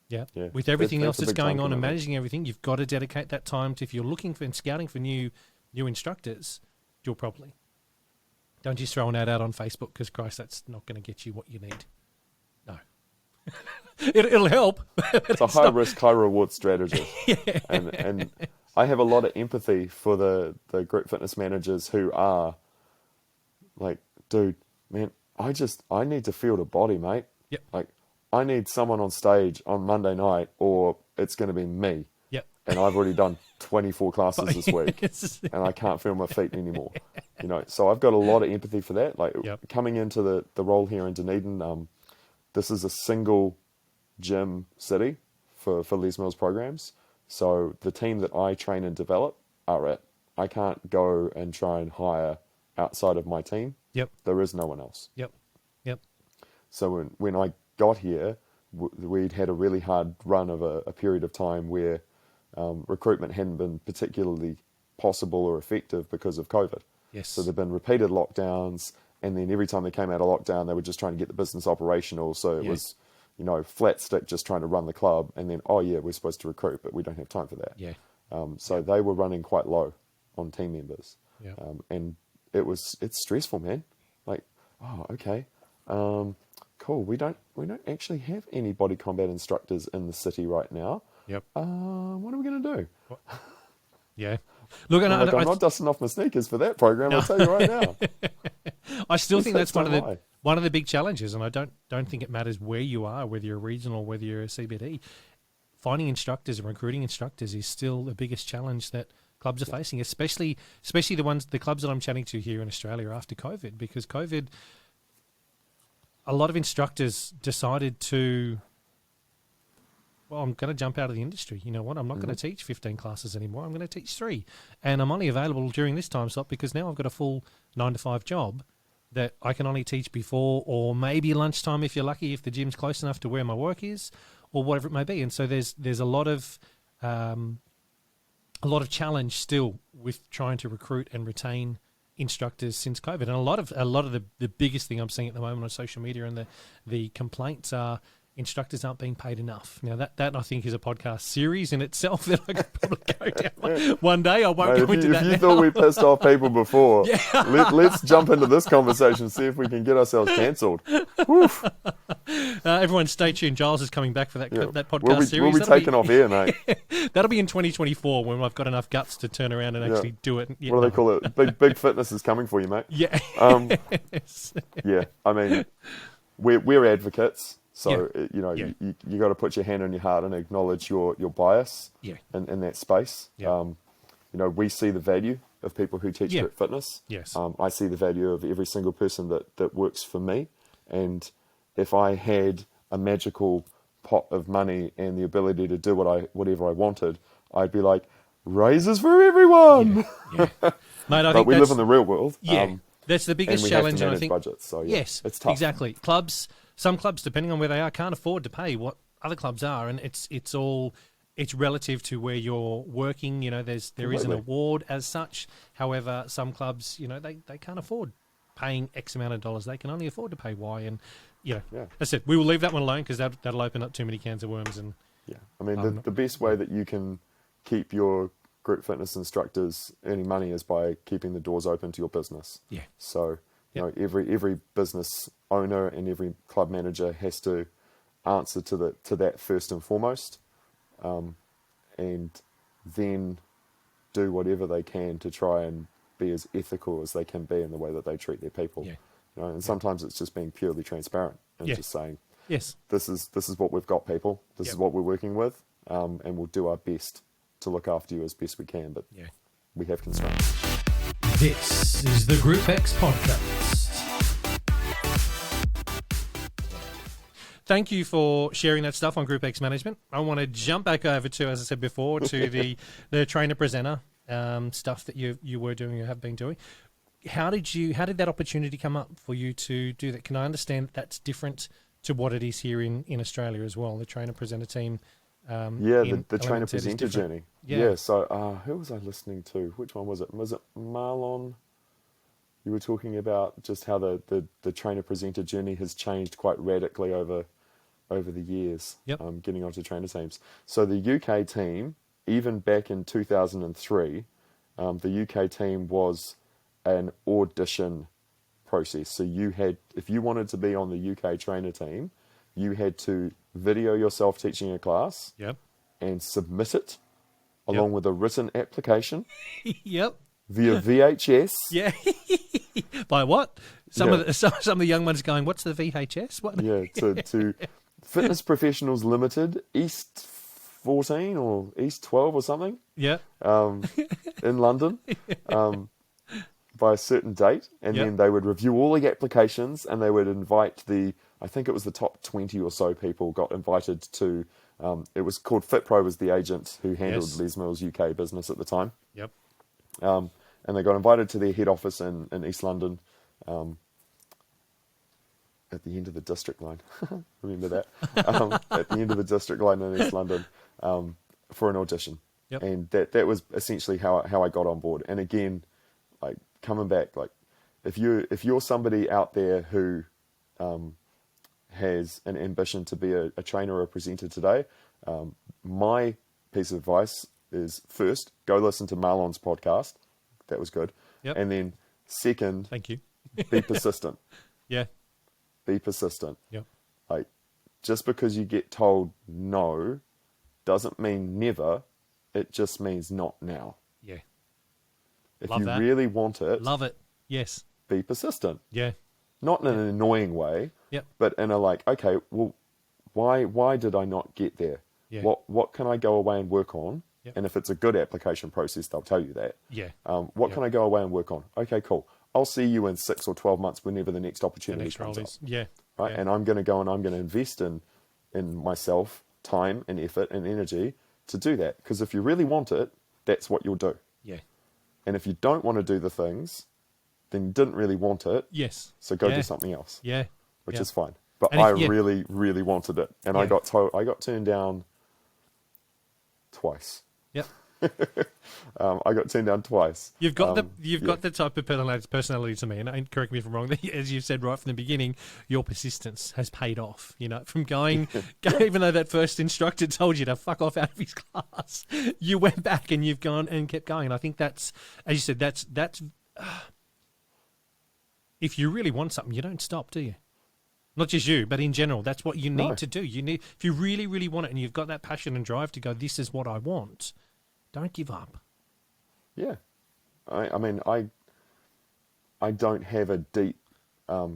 Yeah. With everything else that's going on and managing everything, you've got to dedicate that time to, if you're looking for and scouting for new instructors, do it properly. Don't just throw an ad out on Facebook because, Christ, that's not going to get you what you need. No. It'll help. It's a high risk, high reward strategy. And I have a lot of empathy for the group fitness managers who are like, dude, man, I need to field a body, mate. Yep. Like, I need someone on stage on Monday night or it's going to be me. Yep. And I've already done 24 classes this week and I can't feel my feet anymore. You know, so I've got a lot of empathy for that. Like coming into the role here in Dunedin, this is a single gym city for Les Mills programs. So the team that I train and develop are it. I can't go and try and hire outside of my team. Yep. There is no one else. Yep. So when I got here, we'd had a really hard run of a period of time where recruitment hadn't been particularly possible or effective because of COVID. Yes. So there've been repeated lockdowns, and then every time they came out of lockdown, they were just trying to get the business operational. So it was, you know, flat stick, just trying to run the club, and then, oh yeah, we're supposed to recruit, but we don't have time for that. Yeah. So they were running quite low on team members. Yeah. And it's stressful, man. Like, oh, okay. Cool. We don't actually have any body combat instructors in the city right now. Yep. What are we going to do? What? Yeah. Look, and I'm not dusting off my sneakers for that program. No. I'll tell you right now. I still think that's one of the big challenges, and I don't think it matters where you are, whether you're a regional, whether you're a CBD. Finding instructors and recruiting instructors is still the biggest challenge that clubs are facing, especially the clubs that I'm chatting to here in Australia after COVID, because COVID, a lot of instructors decided to, well, I'm going to jump out of the industry. You know what? I'm not going to teach 15 classes anymore. I'm going to teach 3. And I'm only available during this time slot because now I've got a full 9-to-5 job that I can only teach before or maybe lunchtime if you're lucky, if the gym's close enough to where my work is or whatever it may be. And so there's a lot of challenge still with trying to recruit and retain instructors since COVID. And a lot of the biggest thing I'm seeing at the moment on social media and the complaints are instructors aren't being paid enough. Now that I think is a podcast series in itself that I could probably go down one day. I won't go into that. If you thought we pissed off people before, let's jump into this conversation and see if we can get ourselves cancelled. Everyone stay tuned. Giles is coming back for that podcast series. We'll be taken off air, mate. That'll be in 2024 when I've got enough guts to turn around and actually do it. What do they call it? Big fitness is coming for you, mate. Yeah. Yeah. I mean, we're advocates. So, you got to put your hand on your heart and acknowledge your bias in that space. Yeah. We see the value of people who teach group fitness. Yes. I see the value of every single person that works for me. And if I had a magical pot of money and the ability to do whatever I wanted, I'd be like, raises for everyone. Yeah. Mate, I but think we live in the real world. Yeah, that's the and biggest we challenge. have to And I manage think budgets. So yeah, yes, it's tough. exactly. Some clubs, depending on where they are, can't afford to pay what other clubs are, and it's relative to where you're working. There is an Completely. award as such. However, some clubs, they can't afford paying X amount of dollars. They can only afford to pay Y, and Yeah. as I said, we will leave that one alone because that'll open up too many cans of worms. And Yeah, I mean, the best way that you can keep your group fitness instructors earning money is by keeping the doors open to your business. Yeah. So, Yep. every business owner and every club manager has to answer to that first and foremost, and then do whatever they can to try and be as ethical as they can be in the way that they treat their people. Yeah. And sometimes it's just being purely transparent and Yeah. just saying, yes, this is what we've got, people. This Yep. is what we're working with, and we'll do our best to look after you as best we can. But yeah. we have constraints. This is the Group X podcast. Thank you for sharing that stuff on Group X management. I want to jump back over to, as I said before, to the trainer presenter stuff that you were doing, you have been doing. How did that opportunity come up for you to do that? Can I understand that's different to what it is here in Australia as well? The trainer presenter team. The trainer presenter journey. Yeah. So who was I listening to? Which one was it? Was it Marlon? You were talking about just how the trainer presenter journey has changed quite radically over the years. Yep. Getting onto trainer teams. So the UK team, even back in 2003, the UK team was an audition process. So if you wanted to be on the UK trainer team, you had to video yourself teaching a class. Yep. And submit it along with a written application. Yep. Via VHS. Yeah. By what? Some of the young ones going, what's the VHS? What? Yeah, to Fitness Professionals Limited, East 14 or East 12 or something. Yeah. In London. By a certain date. And then they would review all the applications and they would invite I think it was the top 20 or so people got invited to, it was called FitPro, was the agent who handled Les Mills UK business at the time. Yep. And they got invited to their head office in East London, at the end of the district line. Remember that? At the end of the district line in East London, for an audition. Yep. And that was essentially how I got on board. And again, like coming back, like if you're somebody out there who has an ambition to be a trainer or a presenter today, my piece of advice is first, go listen to Marlon's podcast. That was good. Yep. And then second, Thank you. be persistent. Yeah. Be persistent. Yep. Like, just because you get told no doesn't mean never. It just means not now. Yeah. If Love you that. really want it, Love it. Yes. be persistent. Yeah. Not in an annoying way, Yep. but in a like, okay, well, why did I not get there? Yeah. What can I go away and work on? Yep. And if it's a good application process, they'll tell you that. Yeah. What Yep. can I go away and work on? Okay, cool. I'll see you in 6 or 12 months whenever the next The opportunity next role comes up. is. Yeah. Right? Yeah. And I'm going to go and I'm going to invest in myself, time and effort and energy to do that. Because if you really want it, that's what you'll do. Yeah. And if you don't want to do the things, then you didn't really want it. Yes. So go Yeah. do something else, Yeah. which Yeah. is fine. But And I yeah. really, really wanted it. And I Yeah. got turned down twice. Yep. I got turned down twice. You've got Yeah. got the type of personality to me, and correct me if I'm wrong. As you've said right from the beginning, your persistence has paid off. From going, even though that first instructor told you to fuck off out of his class, you went back and you've gone and kept going. And I think that's, as you said, that's if you really want something, you don't stop, do you? Not just you, but in general, that's what you need No. to do. If you really, really want it, and you've got that passion and drive to go, this is what I want. Don't give up. Yeah. I mean, I don't have a deep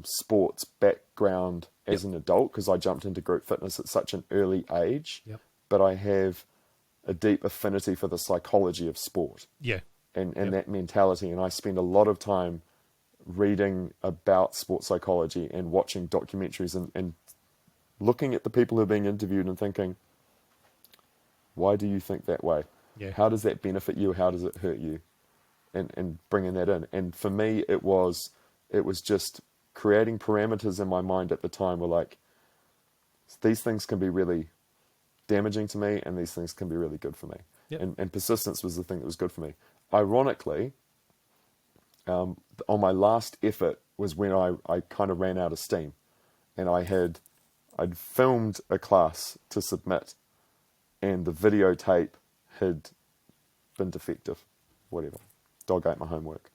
sports background as an adult because I jumped into group fitness at such an early age. Yep. But I have a deep affinity for the psychology of sport Yeah. and Yep. that mentality. And I spend a lot of time reading about sports psychology and watching documentaries and looking at the people who are being interviewed and thinking, why do you think that way? Yeah. How does that benefit you? How does it hurt you? and bringing that in. And for me, it was just creating parameters in my mind at the time were like, these things can be really damaging to me and these things can be really good for me. Yep. And persistence was the thing that was good for me. Ironically, on my last effort was when I kind of ran out of steam, and I'd filmed a class to submit, and the videotape had been defective, whatever. Dog ate my homework.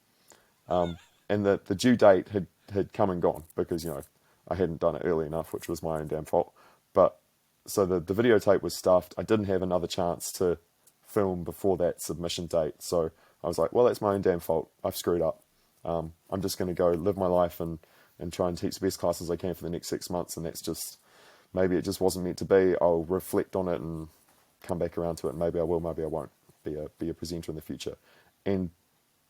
And the due date had come and gone because, I hadn't done it early enough, which was my own damn fault. But so the videotape was stuffed. I didn't have another chance to film before that submission date. So I was like, well, that's my own damn fault. I've screwed up. I'm just going to go live my life and try and teach the best classes I can for the next 6 months. And that's just, maybe it just wasn't meant to be. I'll reflect on it and come back around to it. Maybe I will, maybe I won't be a presenter in the future. And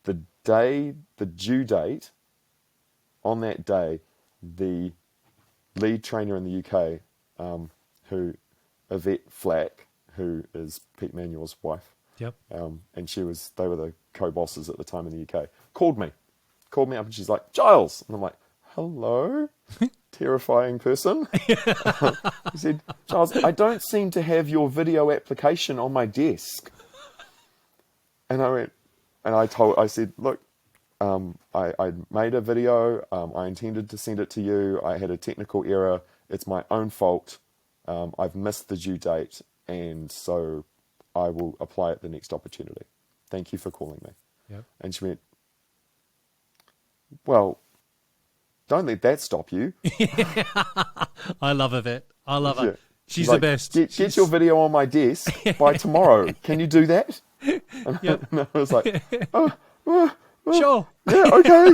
the due date, on that day, the lead trainer in the UK, Yvette Flack, who is Pete Manuel's wife, Yep. and they were the co-bosses at the time in the UK, called me up and she's like, Giles, and I'm like, hello, terrifying person. He said, Giles, I don't seem to have your video application on my desk. And I said, look, I made a video, I intended to send it to you, I had a technical error, it's my own fault, I've missed the due date, and so I will apply at the next opportunity. Thank you for calling me. Yep. And she went, well, don't let that stop you. I love Yvette. I love her. Yeah. She's like, the best. Get your video on my desk by tomorrow. Can you do that? Yep. And I was like, oh, Sure. yeah, okay.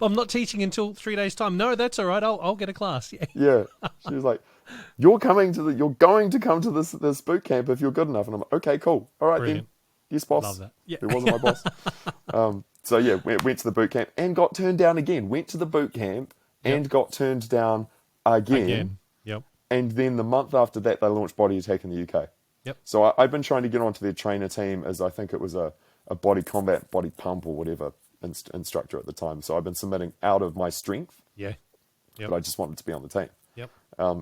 I'm not teaching until 3 days' time. No, that's all right. I'll get a class. Yeah. Yeah. She was like, you're going to come to this boot camp if you're good enough. And I'm like, okay, cool. All right, Brilliant. then. Yes, boss. Love that. Yeah. It wasn't my boss. So yeah, went to the boot camp and got turned down again. Went to the boot camp and got turned down again. Yep. And then the month after that, they launched Body Attack in the UK. Yep. So I've been trying to get onto their trainer team as I think it was a body combat, body pump or whatever instructor at the time. So I've been submitting out of my strength. Yeah. Yep. But I just wanted to be on the team. Yep.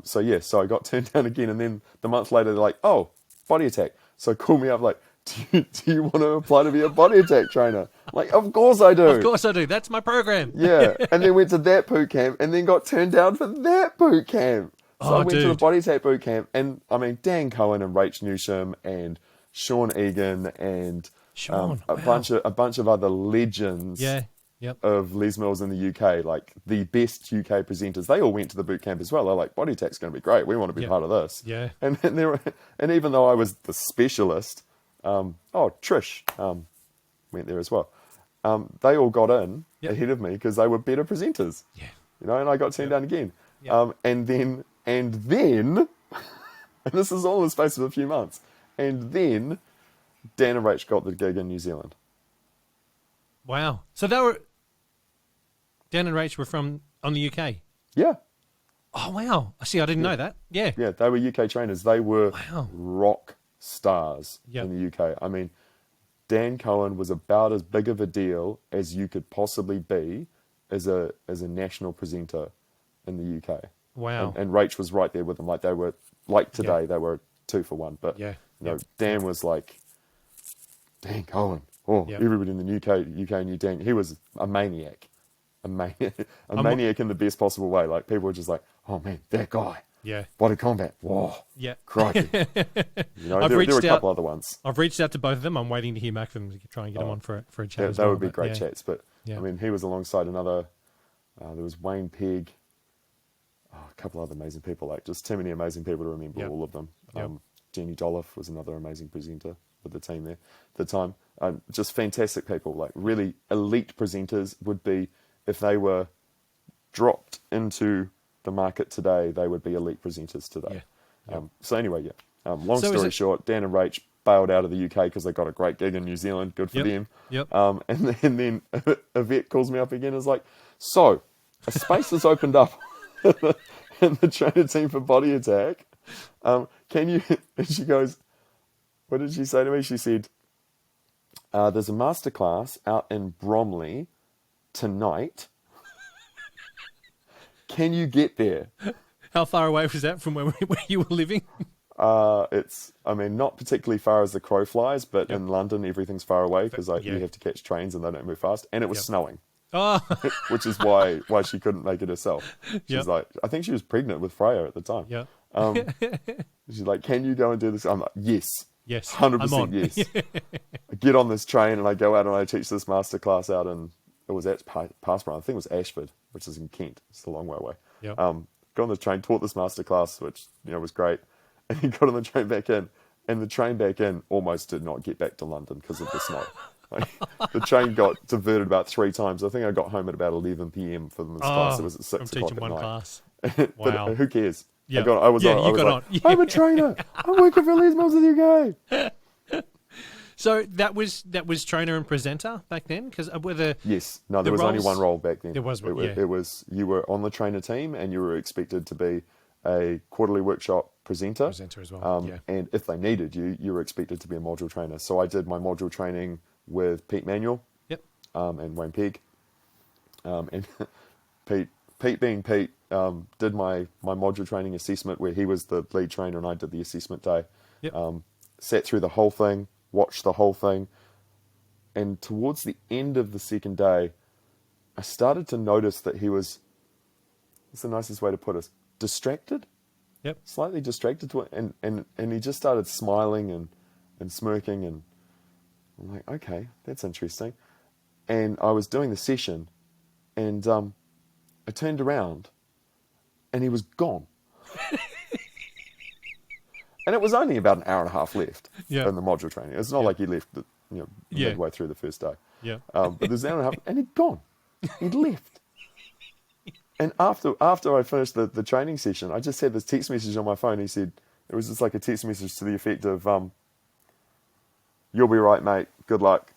So I got turned down again, and then the month later they're like, "Oh, Body Attack." So call me up like, "Do you want to apply to be a Body Attack trainer?" I'm like, of course I do. Of course I do. That's my program. Yeah, and then went to that boot camp, and then got turned down for that boot camp. So I went to the Body Attack boot camp, and I mean Dan Cohen and Rach Newsham and Sean Egan and a bunch of other legends. Yeah. Yep. Of Les Mills in the UK, like the best UK presenters, they all went to the boot camp as well. They're like, Body Attack's going to be great. We want to be part of this. Yeah. And even though I was the specialist, Trish went there as well. They all got in ahead of me because they were better presenters. Yeah. And I got turned down again. Yep. And then, and this is all in the space of a few months. And then Dan and Rach got the gig in New Zealand. Wow. So Dan and Rach were on the UK. Yeah. Oh, wow. See, I didn't know that. Yeah. Yeah, they were UK trainers. They were rock stars in the UK. I mean, Dan Cohen was about as big of a deal as you could possibly be as a national presenter in the UK. Wow. And Rach was right there with them. Like they were, like today, they were 2 for 1. But Dan was like, Dan Cohen. Everybody in the UK knew Dan. He was a maniac. A maniac in the best possible way. Like people were just like, oh man, that guy. Yeah. Body combat. Whoa. Yeah. Crikey. There were a couple other ones. I've reached out to both of them. I'm waiting to hear back from them to try and get them on for a chat. That would be great chats. But I mean, he was alongside another. There was Wayne Pegg. A couple other amazing people. Like just too many amazing people to remember all of them. Jenny Dolliff was another amazing presenter with the team there at the time. Just fantastic people. Like really elite presenters would be. If they were dropped into the market today, they would be elite presenters today. Yeah. So anyway, long story short, Dan and Rach bailed out of the UK because they got a great gig in New Zealand. Good for them. Yep. And then Yvette calls me up again and is like, so a space has opened up in the trainer team for Body Attack. Can you, and she goes, what did she say to me? She said, There's a masterclass out in Bromley tonight. Can you get there? How far away was that from where you were living? It's, I mean, not particularly far as the crow flies, but Yep. in London, everything's far away because Yeah. you have to catch trains and they don't move fast. And it was Yep. snowing, Oh, which is why she couldn't make it herself. She's Yep. like, I think she was pregnant with Freya at the time. yeah. She's like, can you go and do this? I'm like, yes. Yes. 100% yes. I get on this train and I go out and I teach this masterclass out in, it was at Passborough, I think it was Ashford, which is in Kent. It's a long way away. Yep. Got on the train, taught this masterclass, which, was great. And he got on the train back in, and the train back in almost did not get back to London because of the snow. Like, the train got diverted about 3 times. I think I got home at about 11 p.m. for this class. It was at 6 I'm o'clock teaching at one night. class. But Wow. who cares? Yeah. I was Yeah, like, you got on. I'm a trainer. I'm working for Les Mills UK. So that was trainer and presenter back then, because whether Yes. No, there The was only roles- one role back then. There was one, yeah. It was, you were on the trainer team and you were expected to be a quarterly workshop presenter. presenter as well. Yeah. And if they needed you, you were expected to be a module trainer. So I did my module training with Pete Manuel Yep. and Wayne Pegg. And Pete being Pete, did my module training assessment where he was the lead trainer and I did the assessment day. Yep. Sat through the whole thing, watched the whole thing. And towards the end of the second day, I started to notice that he was, what's the nicest way to put it, distracted? Yep. Slightly distracted to it, and he just started smiling and smirking, and I'm like, okay, that's interesting. And I was doing the session, and I turned around, and he was gone. And it was only about an hour and a half left Yeah. in the module training. It's not like he left, Yeah. midway through the first day. Yeah. But there's an hour and a half, and he'd gone. He'd left. And after I finished the training session, I just had this text message on my phone. He said, it was just like a text message to the effect of, you'll be right, mate. Good luck.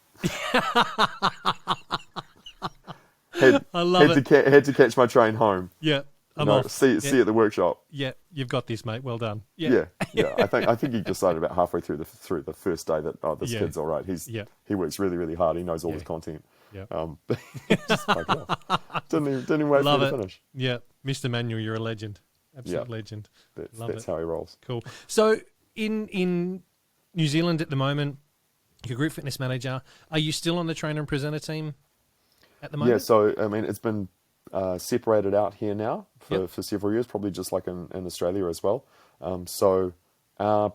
I love it. Had to catch my train home. Yeah. I'm No, off. see you at the workshop. Yeah. You've got this, mate. Well done. Yeah. Yeah. I think he decided about halfway through the first day that this Yeah. kid's all right. Yeah. He works really, really hard. He knows all Yeah. his content. Yeah. Just fuck it off. Didn't even wait Love for me it. to finish. Yeah. Mr. Manuel, you're a legend. Absolute Yeah. legend. Love That's it. how he rolls. Cool. So in New Zealand at the moment, you're group fitness manager. Are you still on the trainer and presenter team at the moment? Yeah, so I mean, it's been separated out here now for Yep. several years, probably just like in Australia as well. So our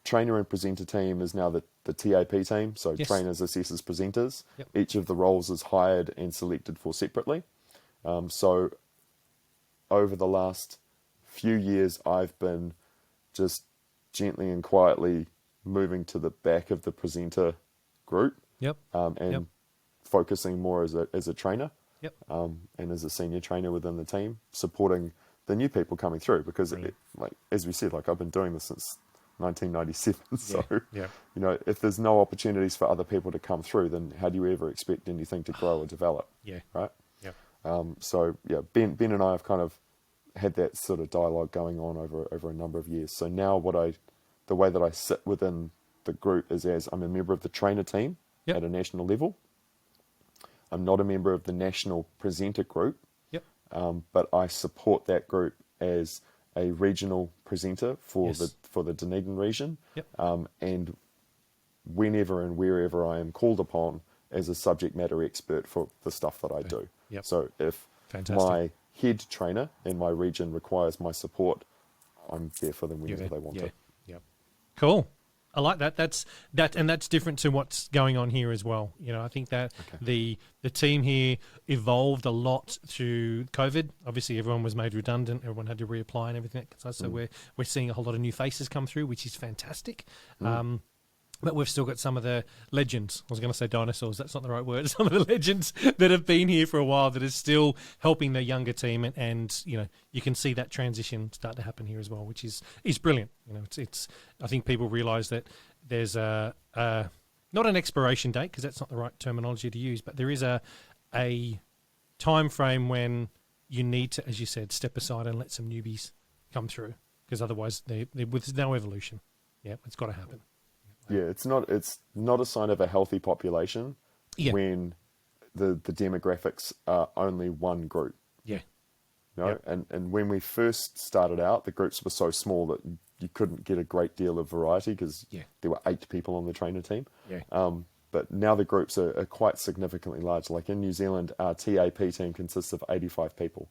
trainer and presenter team is now the TAP team, so Yes. trainers, assessors, presenters. Yep. Each of the roles is hired and selected for separately. So over the last few years, I've been just gently and quietly moving to the back of the presenter group Yep. and Yep. focusing more as a trainer. Yep. And as a senior trainer within the team, supporting the new people coming through. Because, like as we said, like I've been doing this since 1997. So, Yeah. if there's no opportunities for other people to come through, then how do you ever expect anything to grow or develop? Yeah. Right. Yeah. So yeah, Ben and I have kind of had that sort of dialogue going on over a number of years. So now the way that I sit within the group is as I'm a member of the trainer team Yep. at a national level. I'm not a member of the national presenter group, Yep. but I support that group as a regional presenter for Yes. the Dunedin region. Yep. And whenever and wherever I am called upon as a subject matter expert for the stuff that I do. Yep. So if Fantastic. my head trainer in my region requires my support, I'm there for them whenever they want yeah. to. Yep. Cool. I like that. That's different to what's going on here as well. I think that the team here evolved a lot through COVID. Obviously, everyone was made redundant. Everyone had to reapply and everything. So we're seeing a whole lot of new faces come through, which is fantastic. But we've still got some of the legends. I was going to say dinosaurs. That's not the right word. Some of the legends that have been here for a while that are still helping the younger team, and you can see that transition start to happen here as well, which is brilliant. It's. I think people realise that there's not an expiration date, because that's not the right terminology to use, but there is a time frame when you need to, as you said, step aside and let some newbies come through, because otherwise there's no evolution. Yeah, it's got to happen. Yeah, it's not a sign of a healthy population Yeah. when the demographics are only one group. Yeah. You know? And when we first started out, the groups were so small that you couldn't get a great deal of variety because there were 8 people on the trainer team. Yeah. But now the groups are quite significantly large. Like in New Zealand, our TAP team consists of 85 people.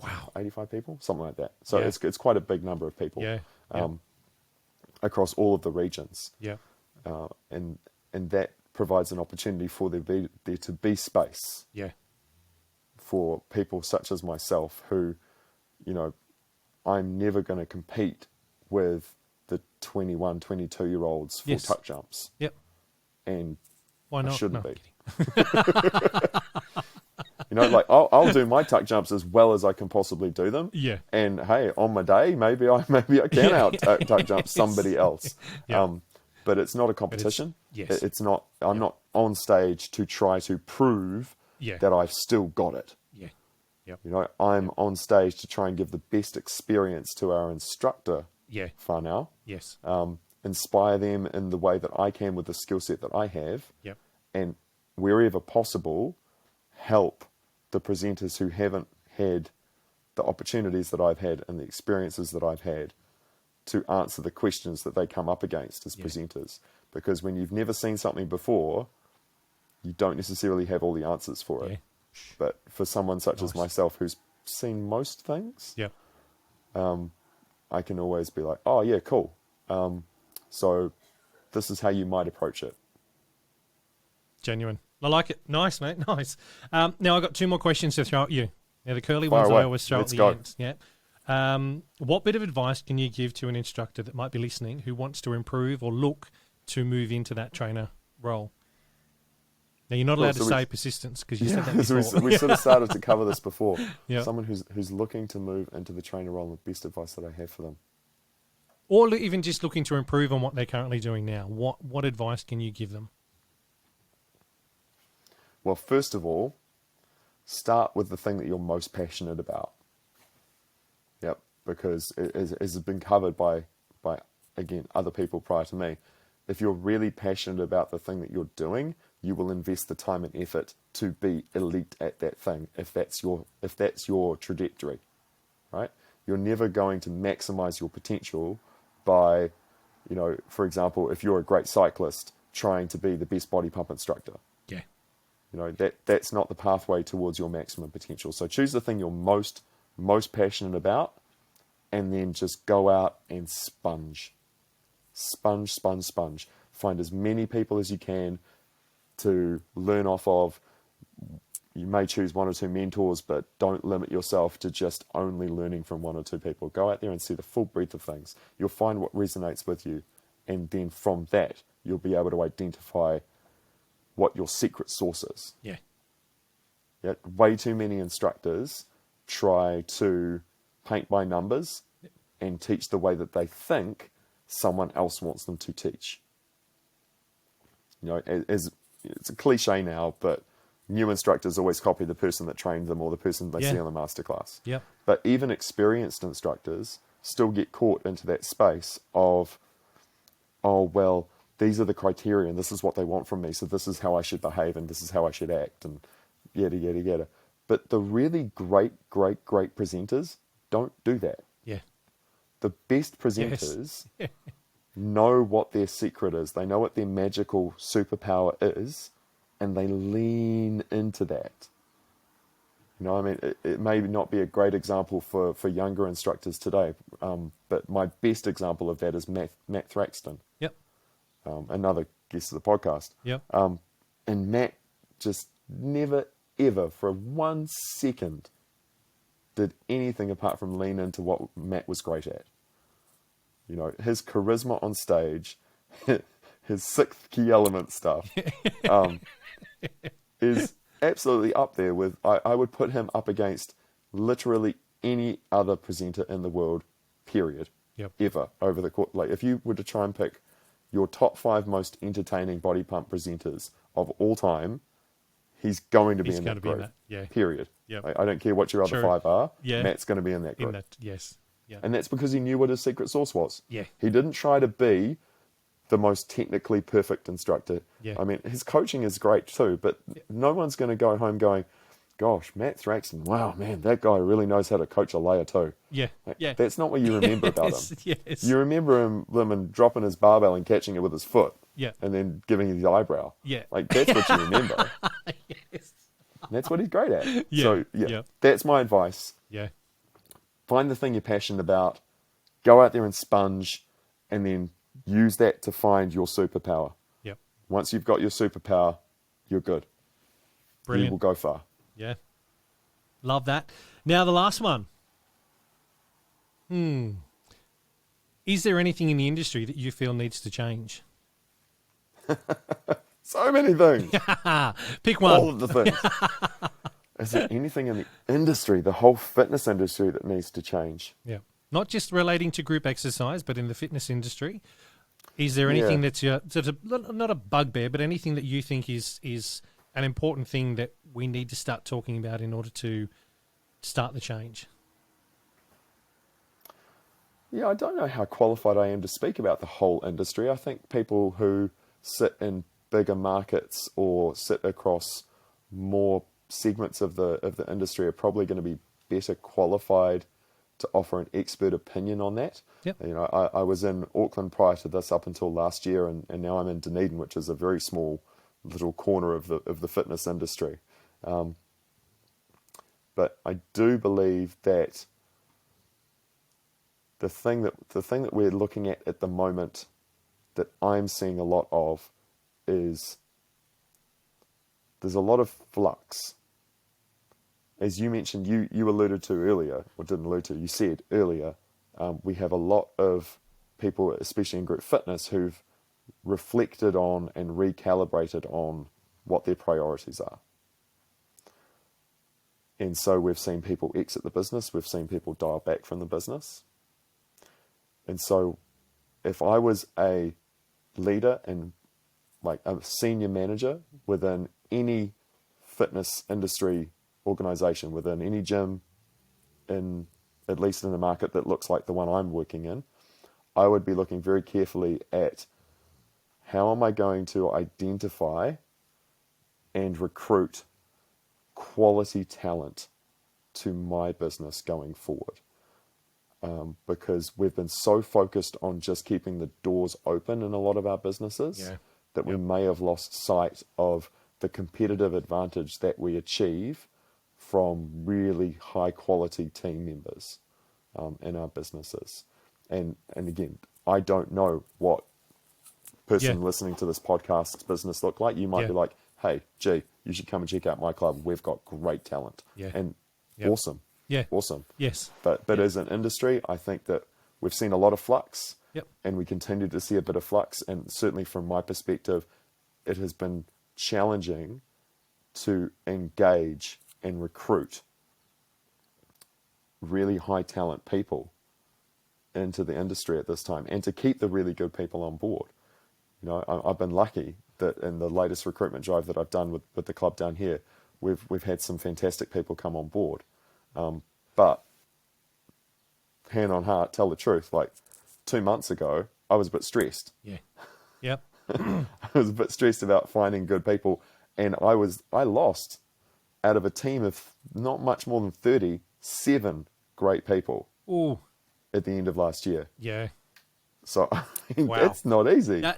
Wow. 85 people? Something like that. So it's quite a big number of people across all of the regions. Yeah. And that provides an opportunity for there to be space for people such as myself who, you know, I'm never going to compete with the 21, 22-year-olds for tuck jumps. Yep. And why not? I shouldn't No, be. You know, like I'll do my tuck jumps as well as I can possibly do them. Yeah. And hey, on my day, maybe I can out tuck jump somebody else. Yeah. But it's not a competition. Yes. It's not. I'm not on stage to try to prove that I've still got it. Yeah. Yep. You know, I'm on stage to try and give the best experience to our instructor. Yeah. Whānau. Yes. Inspire them in the way that I can with the skill set that I have. Yep. And wherever possible, help the presenters who haven't had the opportunities that I've had and the experiences that I've had to answer the questions that they come up against as presenters. Because when you've never seen something before, you don't necessarily have all the answers for it. But for someone such as myself who's seen most things, I can always be like, oh yeah, cool. So this is how you might approach it. Genuine. I like it. Nice, mate. Nice. Now I've got 2 more questions to throw at you. Now the curly Fire ones away. I always throw Let's at the go. end. Yeah. What bit of advice can you give to an instructor that might be listening who wants to improve or look to move into that trainer role? Now you're not allowed to say persistence because you said that before. we sort of started to cover this before. Yeah. Someone who's looking to move into the trainer role, the best advice that I have for them. Or even just looking to improve on what they're currently doing now. What advice can you give them? Well, first of all, start with the thing that you're most passionate about. Yep, because it has been covered by again, other people prior to me. If you're really passionate about the thing that you're doing, you will invest the time and effort to be elite at that thing if that's your trajectory, right? You're never going to maximize your potential by, you know, for example, if you're a great cyclist trying to be the best body pump instructor. Yeah. You know, that's not the pathway towards your maximum potential. So choose the thing you're most passionate about and then just go out and sponge. Sponge. Find as many people as you can to learn off of. You may choose 1 or 2 mentors, but don't limit yourself to just only learning from 1 or 2 people. Go out there and see the full breadth of things. You'll find what resonates with you. And then from that, you'll be able to identify what your secret sauce is. Yeah. Yeah. Way too many instructors try to paint by numbers and teach the way that they think someone else wants them to teach. You know, as it's a cliche now, but new instructors always copy the person that trained them or the person they see on the masterclass. Yep. But even experienced instructors still get caught into that space of, oh, well, these are the criteria and this is what they want from me, so this is how I should behave and this is how I should act and yada, yada, yada. But the really great presenters don't do that. Yeah. The best presenters know what their secret is. They know what their magical superpower is, and they lean into that. You know, I mean, it may not be a great example for younger instructors today, but my best example of that is Matt Thraxton. Yep. Another guest of the podcast. Yep. And Matt just never, ever, for 1 second, did anything apart from lean into what Matt was great at. You know, his charisma on stage, his 6th key element stuff, is absolutely up there with, I would put him up against literally any other presenter in the world, period. Yep. Ever, over the course. Like, if you were to try and pick your top 5 most entertaining body pump presenters of all time, he's going to be in that group. Period. Yep. I don't care what your other 5 are. Yeah. Matt's going to be in that group. Yes. Yeah. And that's because he knew what his secret sauce was. Yeah. He didn't try to be the most technically perfect instructor. Yeah. I mean, his coaching is great too, but no one's going to go home going, gosh, Matt Thraxton, wow, man, that guy really knows how to coach a layer too. Yeah. Yeah. That's not what you remember about him. Yes. You remember him dropping his barbell and catching it with his foot. Yeah. And then giving you the eyebrow. Yeah. Like, that's what you remember. Yes. And that's what he's great at. Yeah. So, that's my advice. Yeah. Find the thing you're passionate about, go out there and sponge, and then use that to find your superpower. Yep. Once you've got your superpower, you're good. Brilliant. You will go far. Yeah. Love that. Now, the last one. Is there anything in the industry that you feel needs to change? So many things. Pick one. All of the things. Is there anything in the industry, the whole fitness industry, that needs to change? Yeah. Not just relating to group exercise, but in the fitness industry. Is there anything that's not a bugbear, but anything that you think is an important thing that we need to start talking about in order to start the change? Yeah, I don't know how qualified I am to speak about the whole industry. I think people who sit in bigger markets or sit across more segments of the industry are probably going to be better qualified to offer an expert opinion on that. Yep. You know, I was in Auckland prior to this up until last year, and now I'm in Dunedin, which is a very small little corner of the fitness industry. But I do believe that the thing that we're looking at the moment that I'm seeing a lot of is there's a lot of flux. As you mentioned, you alluded to earlier, or didn't allude to, you said earlier, we have a lot of people, especially in group fitness, who've reflected on and recalibrated on what their priorities are. And so we've seen people exit the business, we've seen people dial back from the business. And so if I was a leader and like a senior manager within any fitness industry organization, within any gym, in at least in a market that looks like the one I'm working in, I would be looking very carefully at how am I going to identify and recruit quality talent to my business going forward. Because we've been so focused on just keeping the doors open in a lot of our businesses that we may have lost sight of the competitive advantage that we achieve from really high quality team members in our businesses. And again, I don't know what person listening to this podcast's business look like. You might be like, hey, gee, you should come and check out my club. We've got great talent. And awesome. Yeah. Awesome. Yes. But as an industry, I think that we've seen a lot of flux. Yep. And we continue to see a bit of flux. And certainly from my perspective, it has been challenging to engage and recruit really high talent people into the industry at this time, and to keep the really good people on board. You know, I've been lucky that in the latest recruitment drive that I've done with the club down here, we've had some fantastic people come on board. But hand on heart, tell the truth, like 2 months ago, I was a bit stressed. Yeah. Yep. I was a bit stressed about finding good people, and I lost out of a team of not much more than 37 great people. Ooh. At the end of last year. Yeah. So that's not easy. That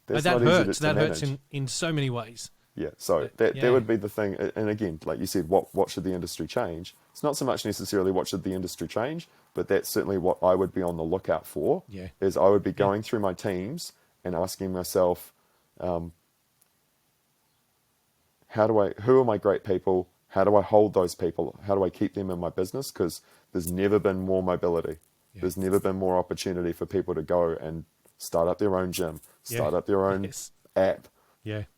That's that not easy hurts. to That hurts manage. in so many ways. Yeah. So that would be the thing. And again, like you said, what should the industry change? It's not so much necessarily what should the industry change, but that's certainly what I would be on the lookout for. Yeah. Is I would be going through my teams and asking myself, who are my great people? How do I hold those people? How do I keep them in my business? Because there's never been more mobility. Yeah. There's never been more opportunity for people to go and start up their own gym, start up their own app,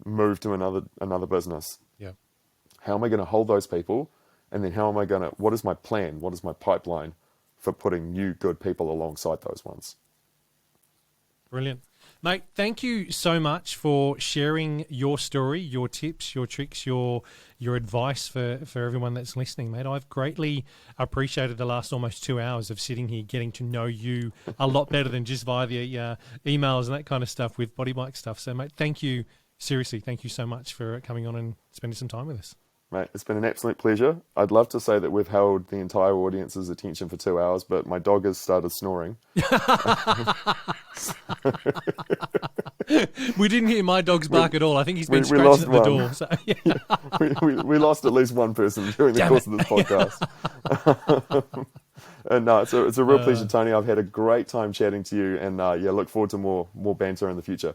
move to another business. Yeah. How am I going to hold those people? And then what is my plan? What is my pipeline for putting new good people alongside those ones? Brilliant. Mate, thank you so much for sharing your story, your tips, your tricks, your advice for everyone that's listening, mate. I've greatly appreciated the last almost 2 hours of sitting here getting to know you a lot better than just via the emails and that kind of stuff with body bike stuff. So, mate, thank you. Seriously, thank you so much for coming on and spending some time with us. Mate, it's been an absolute pleasure. I'd love to say that we've held the entire audience's attention for 2 hours, but my dog has started snoring. We didn't hear my dog's bark at all. I think he's been scratching at the door. So, yeah. we lost at least one person during the course of this podcast. And no, it's a real pleasure, Tony. I've had a great time chatting to you, and look forward to more banter in the future.